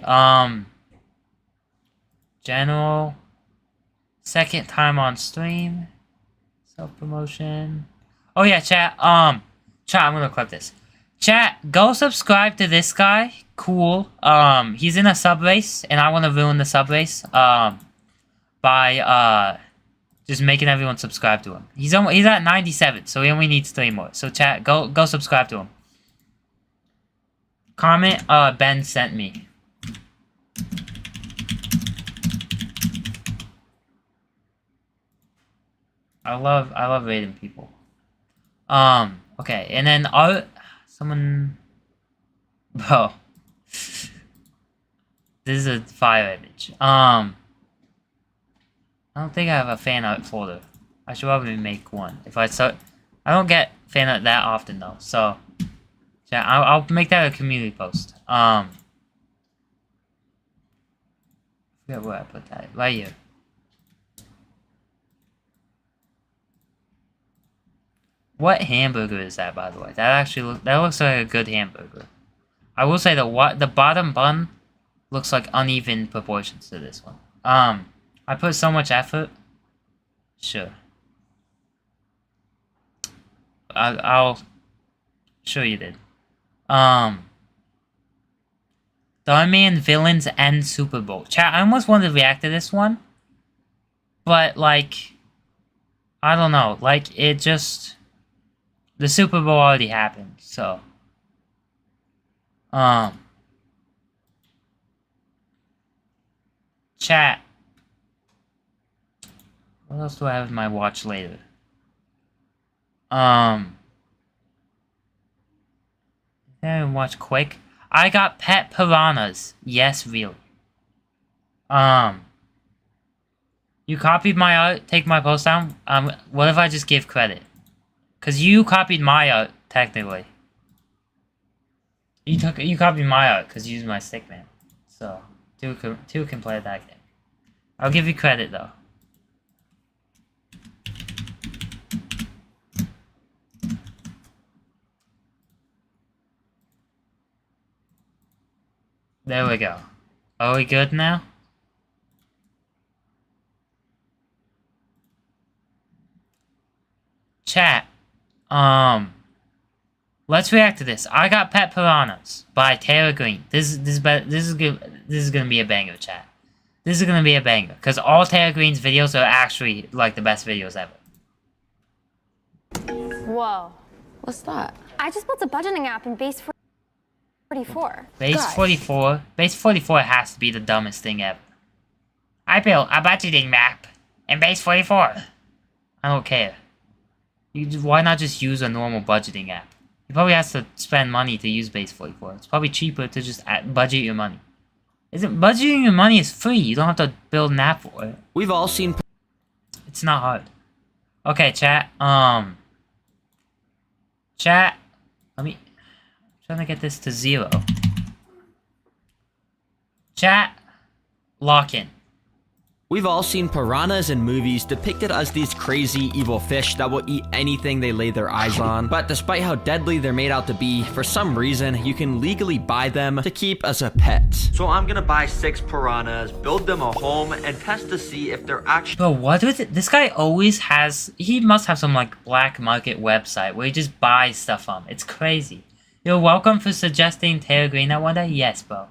General. Second time on stream. Self-promotion. Oh yeah, chat. Chat, I'm gonna clip this. Chat, go subscribe to this guy. Cool. He's in a sub race, and I wanna ruin the sub race. By just making everyone subscribe to him. He's at 97, so he only needs 3 more. So chat, go subscribe to him. Comment, Ben sent me. I love rating people. Okay, and then someone, bro. This is a fire image. I don't think I have a fan art folder. I should probably make one. I don't get fan art that often though, so Chat, I'll make that a community post. I forget where I put that. Right here. What hamburger is that, by the way? That looks like a good hamburger. I will say the bottom bun looks like uneven proportions to this one. I put so much effort. Sure. I'll show you did. Dhar Man villains and Super Bowl. Chat, I almost wanted to react to this one, but like, I don't know. Like, it just, the Super Bowl already happened, so. Chat. What else do I have in my watch later? Then watch quick. I got pet piranhas. Yes, really. You copied my art, take my post down? What if I just give credit? Cause you copied my art, technically. You copied my art because you used my stick man. So two can play that game. I'll give you credit though. There we go. Are we good now? Chat. Let's react to this. I Got Pet Piranhas by Taylor Green. This is gonna be a banger, chat. This is gonna be a banger because all Taylor Green's videos are actually like the best videos ever. Whoa. What's that? I just built a budgeting app in Base 44. Base 44. Base 44 has to be the dumbest thing ever. I built a budgeting map in Base 44. I don't care. Why not just use a normal budgeting app? You probably have to spend money to use Base 44. It's probably cheaper to just budget your money. Budgeting your money is free. You don't have to build an app for it. We've all seen. It's not hard. Okay, chat. Chat. I'm trying to get this to 0. Chat. Lock in. We've all seen piranhas in movies depicted as these crazy, evil fish that will eat anything they lay their eyes on. But despite how deadly they're made out to be, for some reason, you can legally buy them to keep as a pet. So I'm gonna buy 6 piranhas, build them a home, and test to see if they're actually— Bro, what is it? This guy always has... He must have some, like, black market website where he just buys stuff from. It's crazy. You're welcome for suggesting Taylor Green that one day? Yes, bro.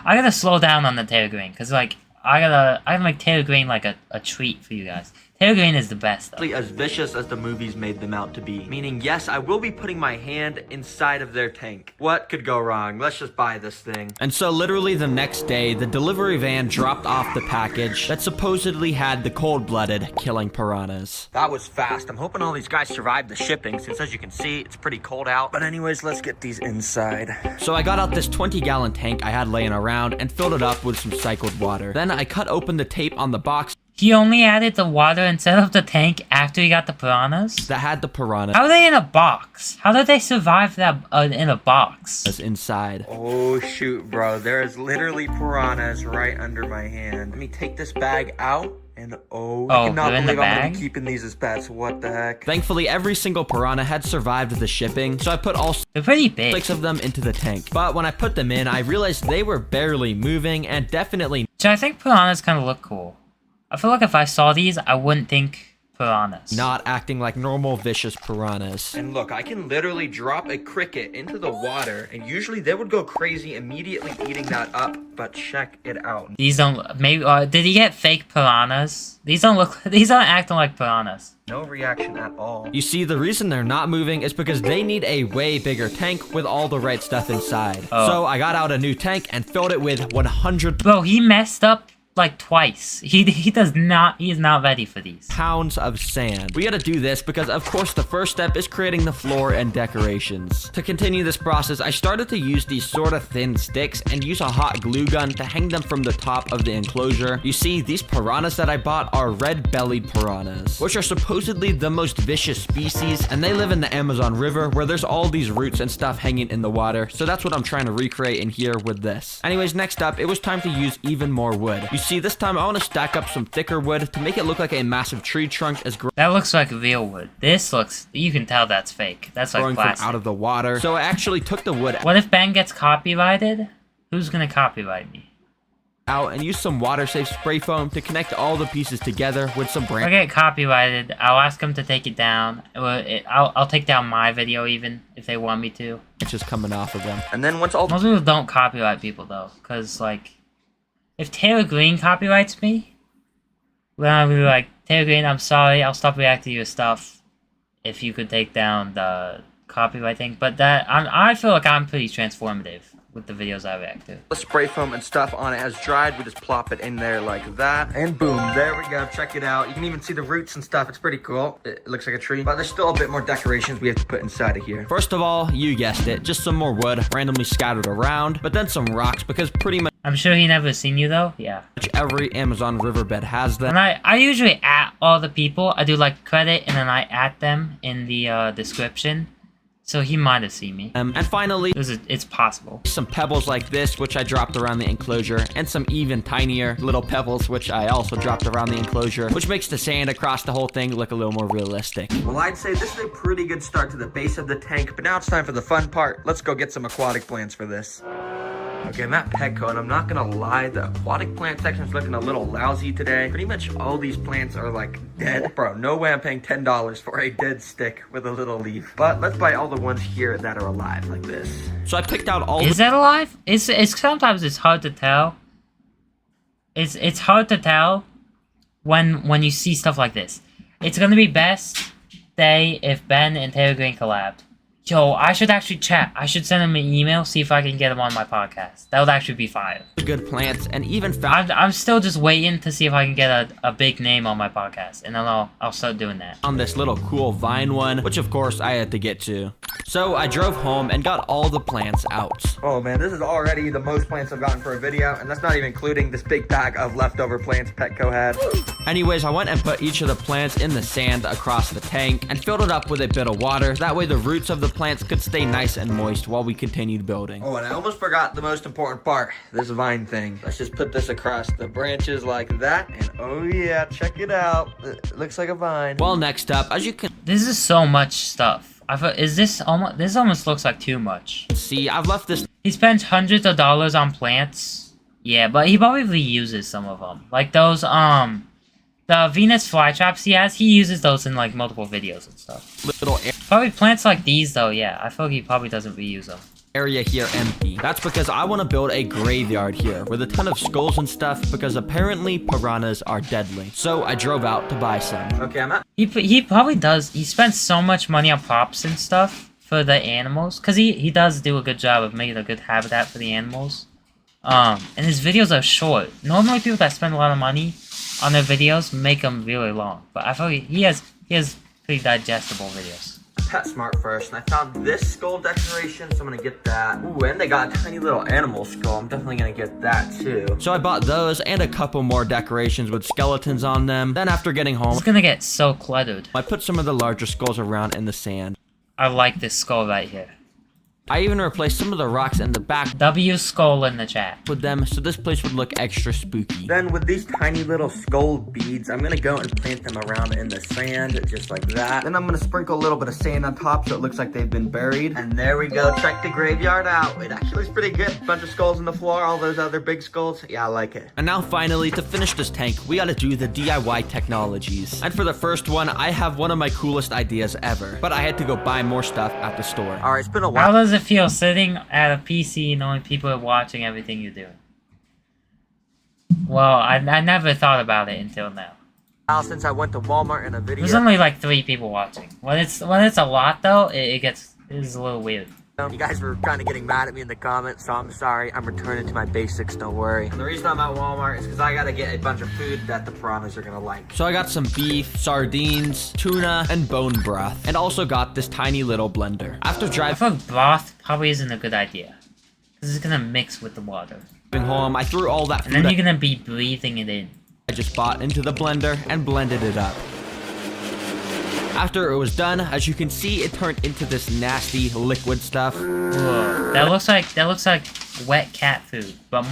I gotta slow down on the Taylor Green, because, like, I gotta make Taylor Green like a treat for you guys. Taylor Green is the best, though. as vicious as the movies made them out to be. Meaning, yes, I will be putting my hand inside of their tank. What could go wrong? Let's just buy this thing. And so literally the next day, the delivery van dropped off the package that supposedly had the cold-blooded killing piranhas. That was fast. I'm hoping all these guys survived the shipping, since as you can see, it's pretty cold out. But anyways, let's get these inside. So I got out this 20-gallon tank I had laying around and filled it up with some cycled water. Then I cut open the tape on the box. He only added the water instead of the tank after he got the piranhas? That had the piranhas. How are they in a box? How did they survive that in a box? Inside. Oh shoot, bro. There is literally piranhas right under my hand. Let me take this bag out. And I cannot believe I'm gonna be keeping these as pets. What the heck? Thankfully, every single piranha had survived the shipping, so I put all They're pretty big. 6 of them into the tank. But when I put them in, I realized they were barely moving and definitely... So I think piranhas kind of look cool. I feel like if I saw these, I wouldn't think piranhas. Not acting like normal vicious piranhas. And look, I can literally drop a cricket into the water, and usually they would go crazy immediately eating that up, but check it out. These don't, maybe, did he get fake piranhas? These don't acting like piranhas. No reaction at all. You see, the reason they're not moving is because they need a way bigger tank with all the right stuff inside. So I got out a new tank and filled it with 100... Bro, he messed up like twice. He is not ready for these. Pounds of sand. We gotta do this because of course the first step is creating the floor and decorations. To continue this process, I started to use these sort of thin sticks and use a hot glue gun to hang them from the top of the enclosure. You see, these piranhas that I bought are red-bellied piranhas, which are supposedly the most vicious species, and they live in the Amazon River where there's all these roots and stuff hanging in the water, so that's what I'm trying to recreate in here with this. Anyways, next up, it was time to use even more wood. You see, this time I want to stack up some thicker wood to make it look like a massive tree trunk as that looks like real wood. This looks, you can tell that's fake. That's like growing plastic. From out of the water. So I actually took the wood. What if Ben gets copyrighted? Who's gonna copyright me? Out and use some water-safe spray foam to connect all the pieces together with some If I get copyrighted, I'll ask them to take it down. I'll take down my video even if they want me to. It's just coming off of them. And then once all most people don't copyright people though, cause like if Taylor Green copyrights me, then I'll be like, Taylor Green, I'm sorry, I'll stop reacting to your stuff if you could take down the copyright thing. But that I feel like I'm pretty transformative with the videos I react to. The spray foam and stuff on it has dried. We just plop it in there like that. And boom, there we go. Check it out. You can even see the roots and stuff. It's pretty cool. It looks like a tree. But there's still a bit more decorations we have to put inside of here. First of all, you guessed it, just some more wood randomly scattered around, but then some rocks because pretty much I'm sure he never seen you though. Yeah. Every Amazon riverbed has them. And I usually at all the people. I do like credit and then I at them in the description. So he might have seen me. And finally, it's possible. Some pebbles like this, which I dropped around the enclosure, and some even tinier little pebbles, which I also dropped around the enclosure, which makes the sand across the whole thing look a little more realistic. Well, I'd say this is a pretty good start to the base of the tank, but now it's time for the fun part. Let's go get some aquatic plants for this. Okay, I'm at Petco, and I'm not gonna lie, the aquatic plant section is looking a little lousy today. Pretty much all these plants are like dead. Bro, no way I'm paying $10 for a dead stick with a little leaf. But let's buy all the ones here that are alive like this. So I picked out all. Is that alive? It's sometimes it's hard to tell. It's hard to tell when you see stuff like this. It's gonna be best day if Ben and Taylor Green collabed. Yo, I should actually chat. I should send him an email, see if I can get him on my podcast. That would actually be fire. Good plants, and even I'm still just waiting to see if I can get a big name on my podcast, and then I'll start doing that. On this little cool vine one, which of course I had to get to. So I drove home and got all the plants out. Oh man, this is already the most plants I've gotten for a video, and that's not even including this big bag of leftover plants Petco had. Anyways, I went and put each of the plants in the sand across the tank and filled it up with a bit of water. That way the roots of the plants could stay nice and moist while we continued building. Oh, and I almost forgot the most important part, this vine thing. Let's just put this across the branches like that, and oh yeah, check it out. It looks like a vine. Well, next up, as you can... This is so much stuff. This almost looks like too much. See, I've left this... He spends hundreds of dollars on plants. Yeah, but he probably reuses some of them. Like those, the Venus flytraps he uses those in like multiple videos and stuff. Probably plants like these though, yeah. I feel like he probably doesn't reuse them. Area here empty. That's because I want to build a graveyard here with a ton of skulls and stuff because apparently piranhas are deadly. So I drove out to buy some. Okay, I'm at... He probably does. He spends so much money on props and stuff for the animals because he does do a good job of making a good habitat for the animals. And his videos are short. Normally people that spend a lot of money on their videos make them really long, but I feel like he has pretty digestible videos. PetSmart first, and I found this skull decoration, so I'm gonna get that. Ooh, and they got a tiny little animal skull. I'm definitely gonna get that too. So I bought those and a couple more decorations with skeletons on them. Then after getting home, it's gonna get so cluttered. I put some of the larger skulls around in the sand. I like this skull right here. I even replaced some of the rocks in the back. W skull in the chat. With them, so this place would look extra spooky. Then with these tiny little skull beads, I'm gonna go and plant them around in the sand, just like that. Then I'm gonna sprinkle a little bit of sand on top so it looks like they've been buried. And there we go, check the graveyard out. It actually looks pretty good. Bunch of skulls on the floor, all those other big skulls. Yeah, I like it. And now finally, to finish this tank, we gotta do the DIY technologies. And for the first one, I have one of my coolest ideas ever. But I had to go buy more stuff at the store. Alright, it's been a while. How does it feel sitting at a PC knowing people are watching everything you're doing? Well, I never thought about it until now. Since I went to Walmart in a video. There's only like 3 people watching. When it's a lot though, it's a little weird. You guys were kind of getting mad at me in the comments, so I'm sorry. I'm returning to my basics, don't worry. And the reason I'm at Walmart is because I gotta get a bunch of food that the piranhas are gonna like. So I got some beef, sardines, tuna, and bone broth, and also got this tiny little blender. After I driving thought broth probably isn't a good idea. Because it's gonna mix with the water. home, I threw all that And food then you're gonna be breathing it in. I just bought into the blender and blended it up. After it was done, as you can see, it turned into this nasty liquid stuff. Whoa. That looks like wet cat food, but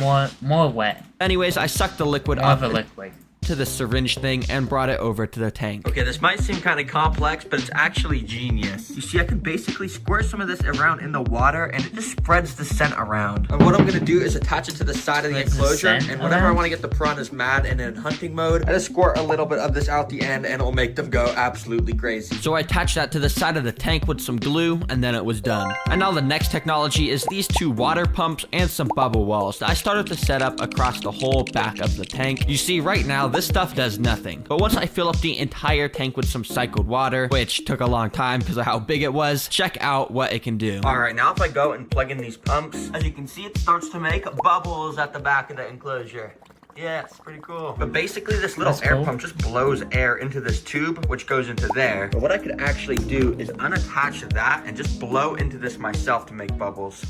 more wet. Anyways, I sucked the liquid More up of a liquid. to the syringe thing and brought it over to the tank. Okay, this might seem kind of complex, but it's actually genius. You see, I can basically squirt some of this around in the water, and it just spreads the scent around. And what I'm gonna do is attach it to the side of the enclosure, and whenever I want to get the piranhas mad and in hunting mode, I just squirt a little bit of this out the end, and it'll make them go absolutely crazy. So I attached that to the side of the tank with some glue, and then it was done. And now the next technology is these two water pumps and some bubble walls that I started to set up across the whole back of the tank. You see, right now, this stuff does nothing. But once I fill up the entire tank with some cycled water, which took a long time because of how big it was, check out what it can do. All right, now if I go and plug in these pumps, as you can see, it starts to make bubbles at the back of the enclosure. Yeah, it's pretty cool. But basically, this little air pump just blows air into this tube, which goes into there. But what I could actually do is unattach that and just blow into this myself to make bubbles.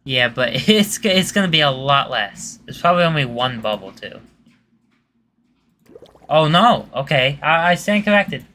Yeah, but it's gonna be a lot less. It's probably only one bubble too. Oh no! Okay, I stand corrected.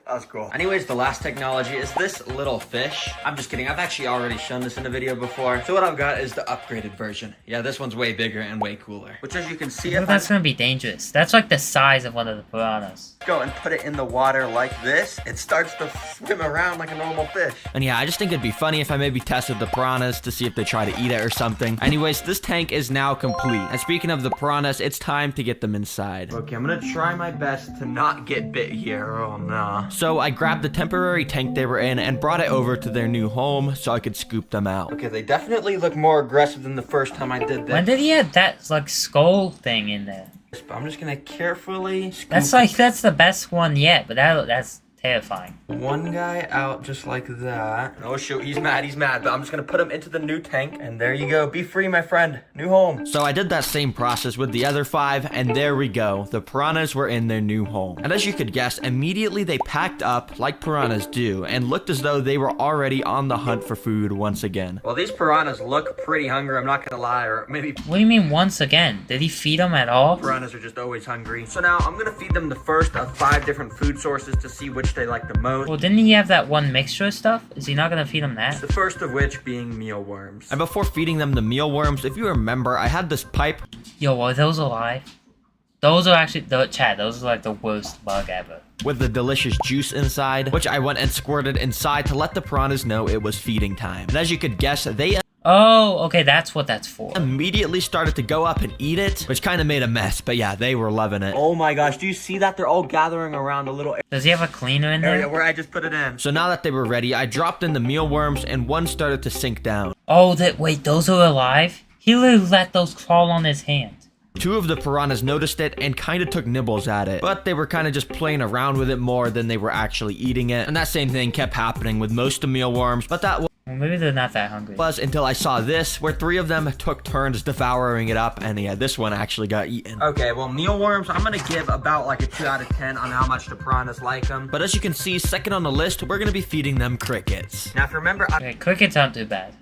That was cool. Anyways, the last technology is this little fish. I'm just kidding. I've actually already shown this in a video before. So what I've got is the upgraded version. Yeah, this one's way bigger and way cooler. Which, as you can see, if That's gonna be dangerous. That's like the size of one of the piranhas. go and put it in the water like this, it starts to swim around like a normal fish. And yeah, I just think it'd be funny if I maybe tested the piranhas to see if they try to eat it or something. Anyways, this tank is now complete. And speaking of the piranhas, it's time to get them inside. Okay, I'm gonna try my best to not get bit here. Oh no. So I grabbed the temporary tank they were in and brought it over to their new home so I could scoop them out. Okay, they definitely look more aggressive than the first time I did this. When did he have that like skull thing in there? I'm just gonna carefully scoop That's the best one yet, but that's terrifying. one guy out just like that. Oh shoot, he's mad, but I'm just gonna put him into the new tank, and there you go. Be free, my friend. New home. So I did that same process with the other 5, and there we go. The piranhas were in their new home. And as you could guess, immediately they packed up like piranhas do and looked as though they were already on the hunt for food once again. Well, these piranhas look pretty hungry, I'm not gonna lie, or maybe What do you mean once again? Did he feed them at all? piranhas are just always hungry. So now I'm gonna feed them the first of 5 different food sources to see which they like the most. Well, didn't he have that one mixture stuff? Is he not gonna feed them that? The first of which being mealworms. And before feeding them the mealworms, if you remember, I had this pipe. Yo, are those alive? Those are actually, Chad, those are like the worst bug ever. With the delicious juice inside, which I went and squirted inside to let the piranhas know it was feeding time. And as you could guess, they Oh, okay, that's what that's for. immediately started to go up and eat it, which kind of made a mess, but yeah, they were loving it. Oh my gosh, do you see that? They're all gathering around a little Does he have a cleaner in area there? where I just put it in. So now that they were ready, I dropped in the mealworms and one started to sink down. Oh, wait, those are alive? He literally let those crawl on his hand. 2 of the piranhas noticed it and kind of took nibbles at it, but they were kind of just playing around with it more than they were actually eating it. And that same thing kept happening with most of mealworms, but that Well, maybe they're not that hungry. was until I saw this, where 3 of them took turns devouring it up, and yeah, this one actually got eaten. Okay, well, mealworms, I'm gonna give about like a 2 out of 10 on how much the piranhas like them. But as you can see, second on the list, we're gonna be feeding them crickets. Now, if you remember, Okay, crickets aren't too bad.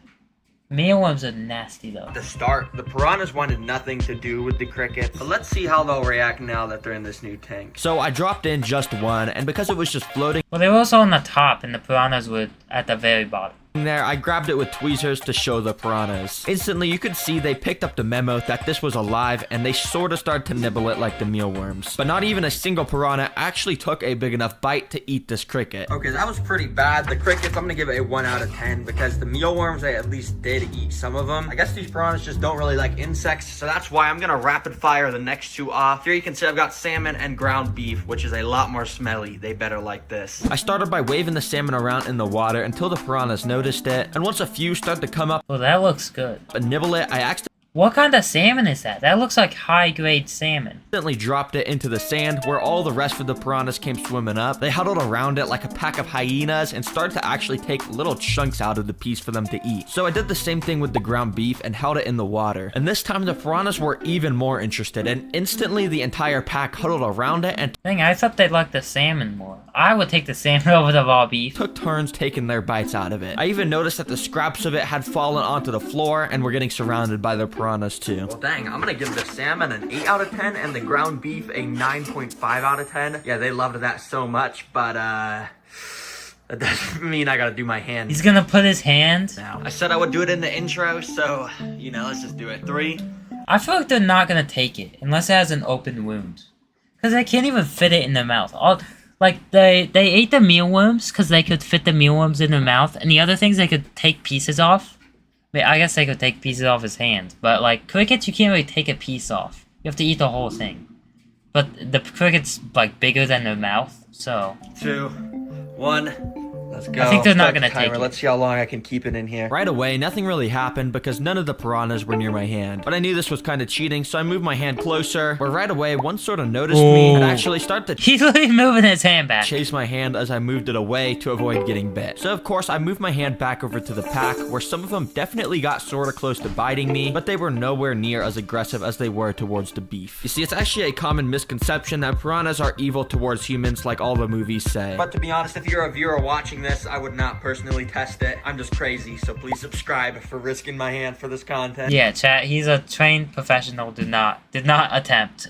Mealworms are nasty though. at the start, the piranhas wanted nothing to do with the crickets. But let's see how they'll react now that they're in this new tank. So I dropped in just one, and because it was just floating Well, they were also on the top, and the piranhas were at the very bottom. there, I grabbed it with tweezers to show the piranhas. Instantly, you could see they picked up the memo that this was alive, and they sort of started to nibble it like the mealworms. But not even a single piranha actually took a big enough bite to eat this cricket. Okay, that was pretty bad. The crickets, I'm gonna give it a 1 out of 10 because the mealworms, they at least did eat some of them. I guess these piranhas just don't really like insects, so that's why I'm gonna rapid fire the next 2 off. Here you can see I've got salmon and ground beef, which is a lot more smelly. They better like this. I started by waving the salmon around in the water until the piranhas noticed it, and once a few started to come up Well, that looks good. and nibble it, I asked What kind of salmon is that? That looks like high-grade salmon. Instantly dropped it into the sand where all the rest of the piranhas came swimming up. They huddled around it like a pack of hyenas and started to actually take little chunks out of the piece for them to eat. So I did the same thing with the ground beef and held it in the water. And this time the piranhas were even more interested, and instantly the entire pack huddled around it and Dang, I thought they'd like the salmon more. I would take the salmon over the raw beef. took turns taking their bites out of it. I even noticed that the scraps of it had fallen onto the floor and were getting surrounded by the piranhas too. Well, dang, I'm gonna give the salmon an 8 out of 10 and the ground beef a 9.5 out of 10. Yeah, they loved that so much, but that doesn't mean I gotta do my hand. He's gonna put his hand now. I said I would do it in the intro, so, you know, let's just do it. 3. I feel like they're not gonna take it unless it has an open wound. Because they can't even fit it in their mouth. Like, they ate the mealworms because they could fit the mealworms in their mouth, and the other things they could take pieces off. I guess they could take pieces off his hand, but like crickets, you can't really take a piece off. You have to eat the whole thing. But the cricket's like bigger than their mouth, so. 2, 1. Let's go. I think they're not Start the gonna take timer. it. Let's see how long I can keep it in here. Right away, nothing really happened because none of the piranhas were near my hand. But I knew this was kind of cheating, so I moved my hand closer, where right away, one sort of noticed me and actually started to He's literally moving his hand back. chase my hand as I moved it away to avoid getting bit. So of course, I moved my hand back over to the pack, where some of them definitely got sort of close to biting me, but they were nowhere near as aggressive as they were towards the beef. You see, it's actually a common misconception that piranhas are evil towards humans like all the movies say. But to be honest, if you're a viewer watching this, I would not personally test it. I'm just crazy, so please subscribe for risking my hand for this content. Yeah, chat. He's a trained professional. Did not attempt.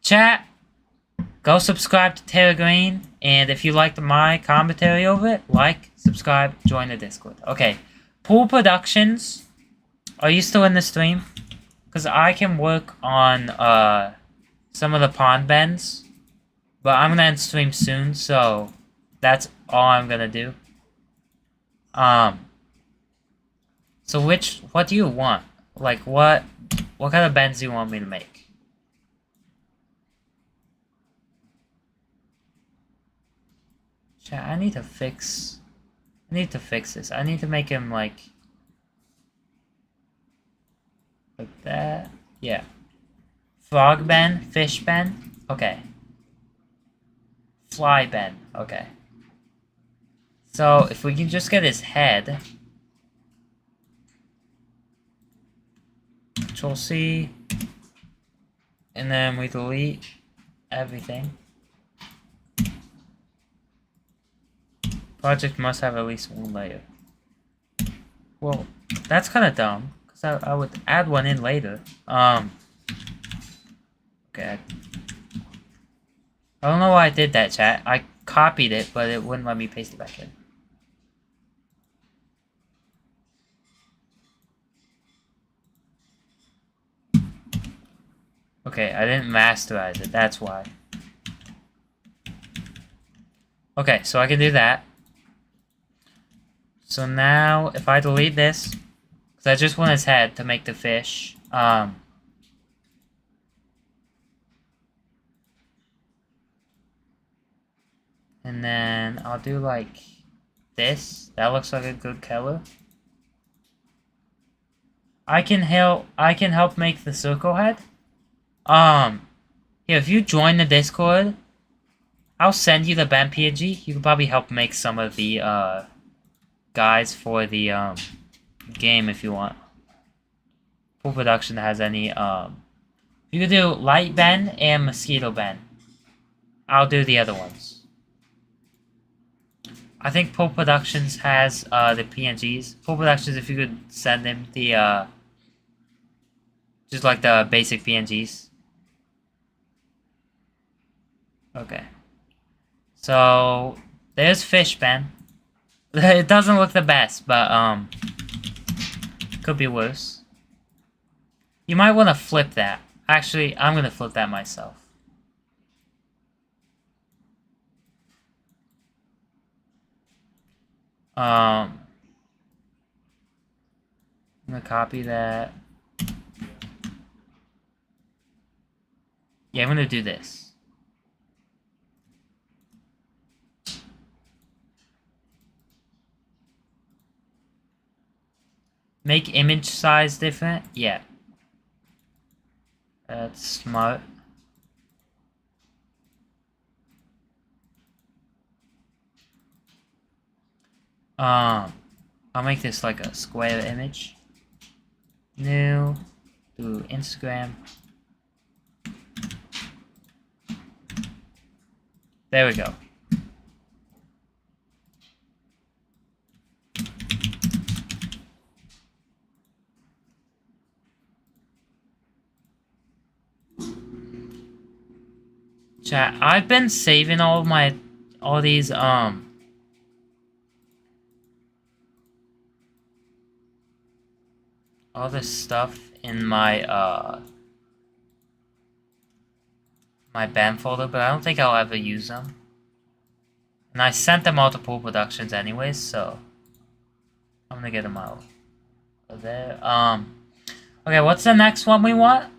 Chat. Go subscribe to Taylor Green, and if you liked my commentary over it, like, subscribe, join the Discord. Okay, Pool Productions. Are you still in the stream? Because I can work on some of the pond bends, but I'm gonna end stream soon, so that's all I'm gonna do. So what do you want? Like, what kind of bends do you want me to make? Chat, I need to fix this. I need to make him like that. Yeah. Frog bend, fish bend. Okay. Fly bend. Okay. So, if we can just get his head. Control C. And then we delete everything. Project must have at least one layer. Well, that's kind of dumb. Because I would add one in later. Okay. I don't know why I did that, chat. I copied it, but it wouldn't let me paste it back in. Okay, I didn't masterize it, that's why. Okay, so I can do that. So now, if I delete this, because I just want his head to make the fish, and then I'll do like this. That looks like a good color. I can help make the circle head. Yeah, if you join the Discord, I'll send you the band PNG. You can probably help make some of the guys for the game if you want. Full production has any you can do light bend and mosquito bend. I'll do the other ones. I think Pool Productions has the PNGs. Pool Productions, if you could send him the just like the basic PNGs. Okay. So there's fish bend. It doesn't look the best, but could be worse. You might want to flip that. Actually, I'm gonna flip that myself. I'm gonna copy that. Yeah, I'm gonna do this. Make image size different? Yeah. That's smart. I'll make this like a square image. New, do Instagram. There we go. Chat, I've been saving all these all this stuff in my my BAM folder, but I don't think I'll ever use them. And I sent them all to Pool Productions anyways, so I'm gonna get them out of there. Okay, what's the next one we want?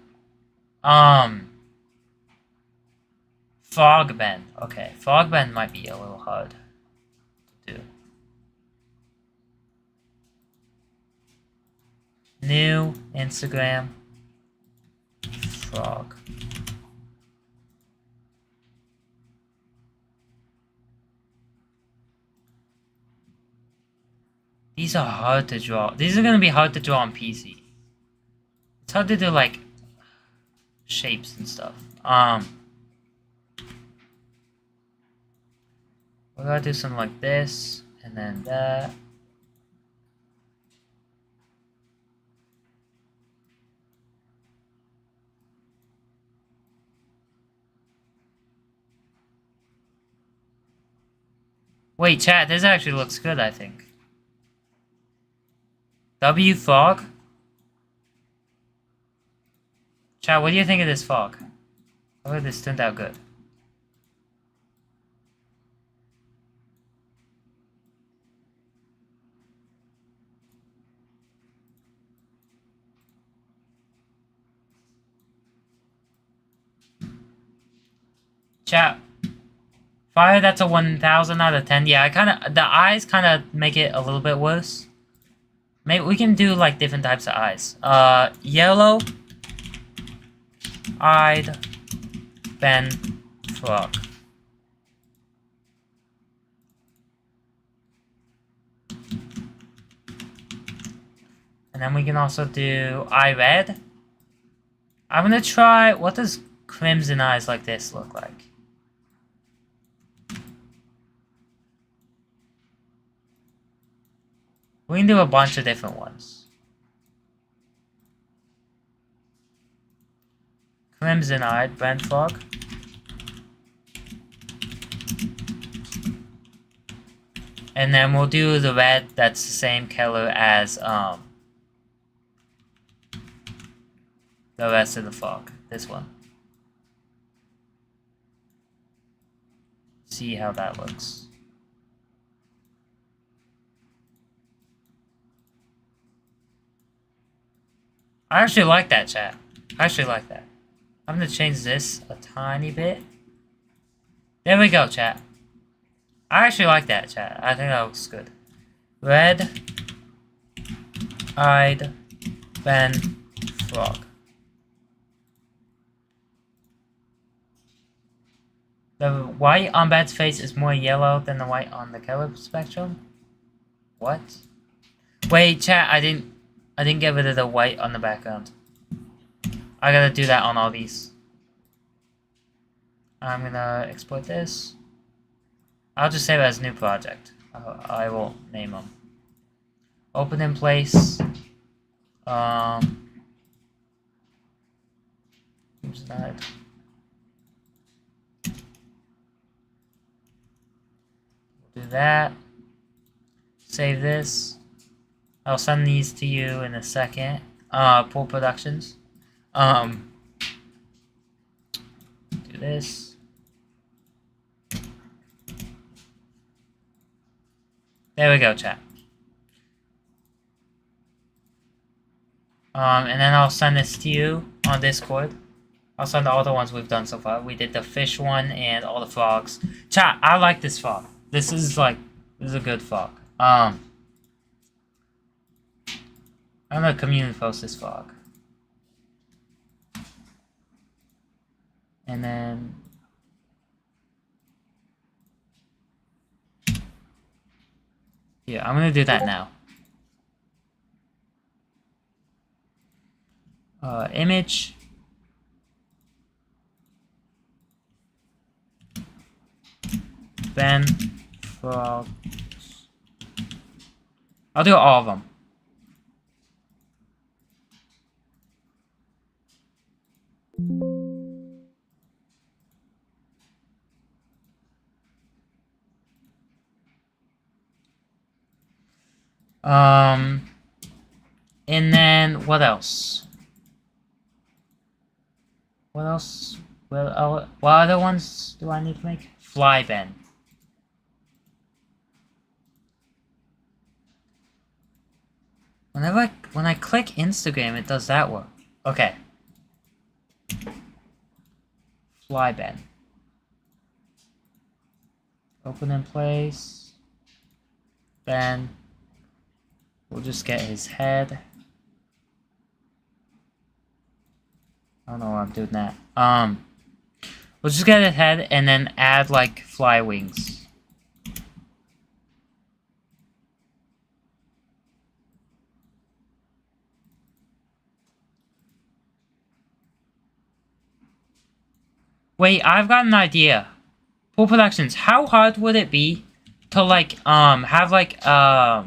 Fog Bend. Okay, Fog Bend might be a little hard to do. New Instagram frog. These are hard to draw. These are gonna be hard to draw on PC. It's hard to do like shapes and stuff. We're gonna do something like this, and then that. Wait, chat, this actually looks good, I think. W fog? Chat, what do you think of this fog? I hope this turned out good. Chat. Fire, that's a 1000 out of 10. Yeah, the eyes kind of make it a little bit worse. Maybe we can do like different types of eyes. Yellow eyed Ben frog. And then we can also do eye red. I'm gonna try, what does crimson eyes like this look like? We can do a bunch of different ones. Crimson-eyed Brent Frog. And then we'll do the red that's the same color as the rest of the frog. This one. See how that looks. I actually like that, chat. I actually like that. I'm gonna change this a tiny bit. There we go, chat. I actually like that, chat. I think that looks good. Red-eyed Ben frog. The white on Ben's face is more yellow than the white on the color spectrum. What? Wait, chat. I didn't get rid of the white on the background. I gotta do that on all these. I'm gonna export this. I'll just save it as new project. I will name them. Open in place. Oops, died. We'll do that. Save this. I'll send these to you in a second. Pool Productions. Do this. There we go, chat. And then I'll send this to you on Discord. I'll send all the ones we've done so far. We did the fish one and all the frogs. Chat, I like this frog. This is a good frog. I'm gonna community post this frog. And then... yeah, I'm gonna do that now. Image. Ben Frogs. I'll do all of them. And then what else? What else? Well, what other ones do I need to make? Fly Ben. When I click Instagram, it does that work. Okay. Fly Ben. Open in place. Ben. We'll just get his head. I don't know why I'm doing that. We'll just get his head and then add like fly wings. Wait, I've got an idea. Pool Productions, how hard would it be to like have like a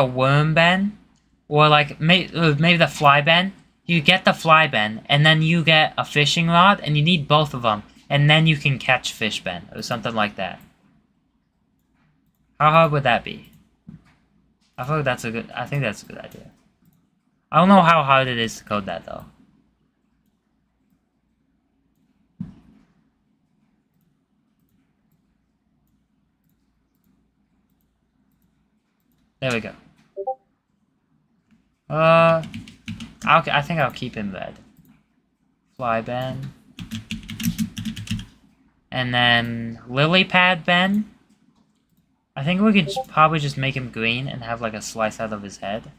worm Ben? Or like maybe the fly Ben? You get the fly Ben, and then you get a fishing rod, and you need both of them, and then you can catch fish Ben, or something like that. How hard would that be? I think that's a good idea. I don't know how hard it is to code that though. There we go. I think I'll keep him red. Fly Ben. And then Lily Pad Ben. I think we could probably just make him green and have like a slice out of his head.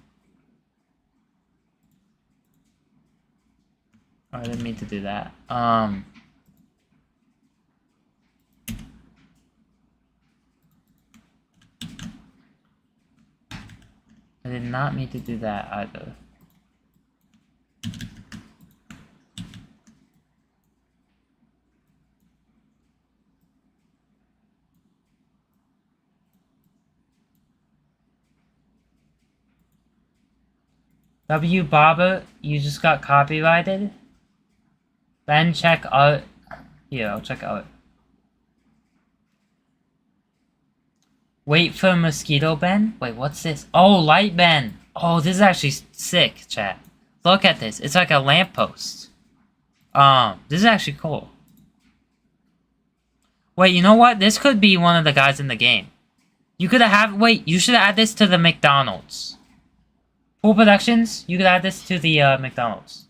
Oh, I didn't mean to do that. I did not mean to do that either. W. Barber, you just got copyrighted? Then check art. Here, I'll check art. Wait for Mosquito Ben? Wait, what's this? Oh, Light Ben! Oh, this is actually sick, chat. Look at this. It's like a lamppost. This is actually cool. Wait, you know what? This could be one of the guys in the game. You could have... wait, you should add this to the McDonald's. Pool Productions, you could add this to the, McDonald's.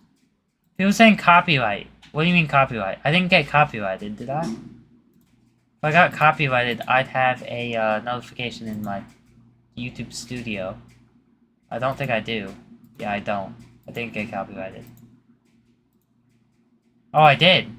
People saying copyright. What do you mean copyright? I didn't get copyrighted, did I? If I got copyrighted, I'd have a notification in my YouTube studio. I don't think I do. Yeah, I don't. I didn't get copyrighted. Oh, I did.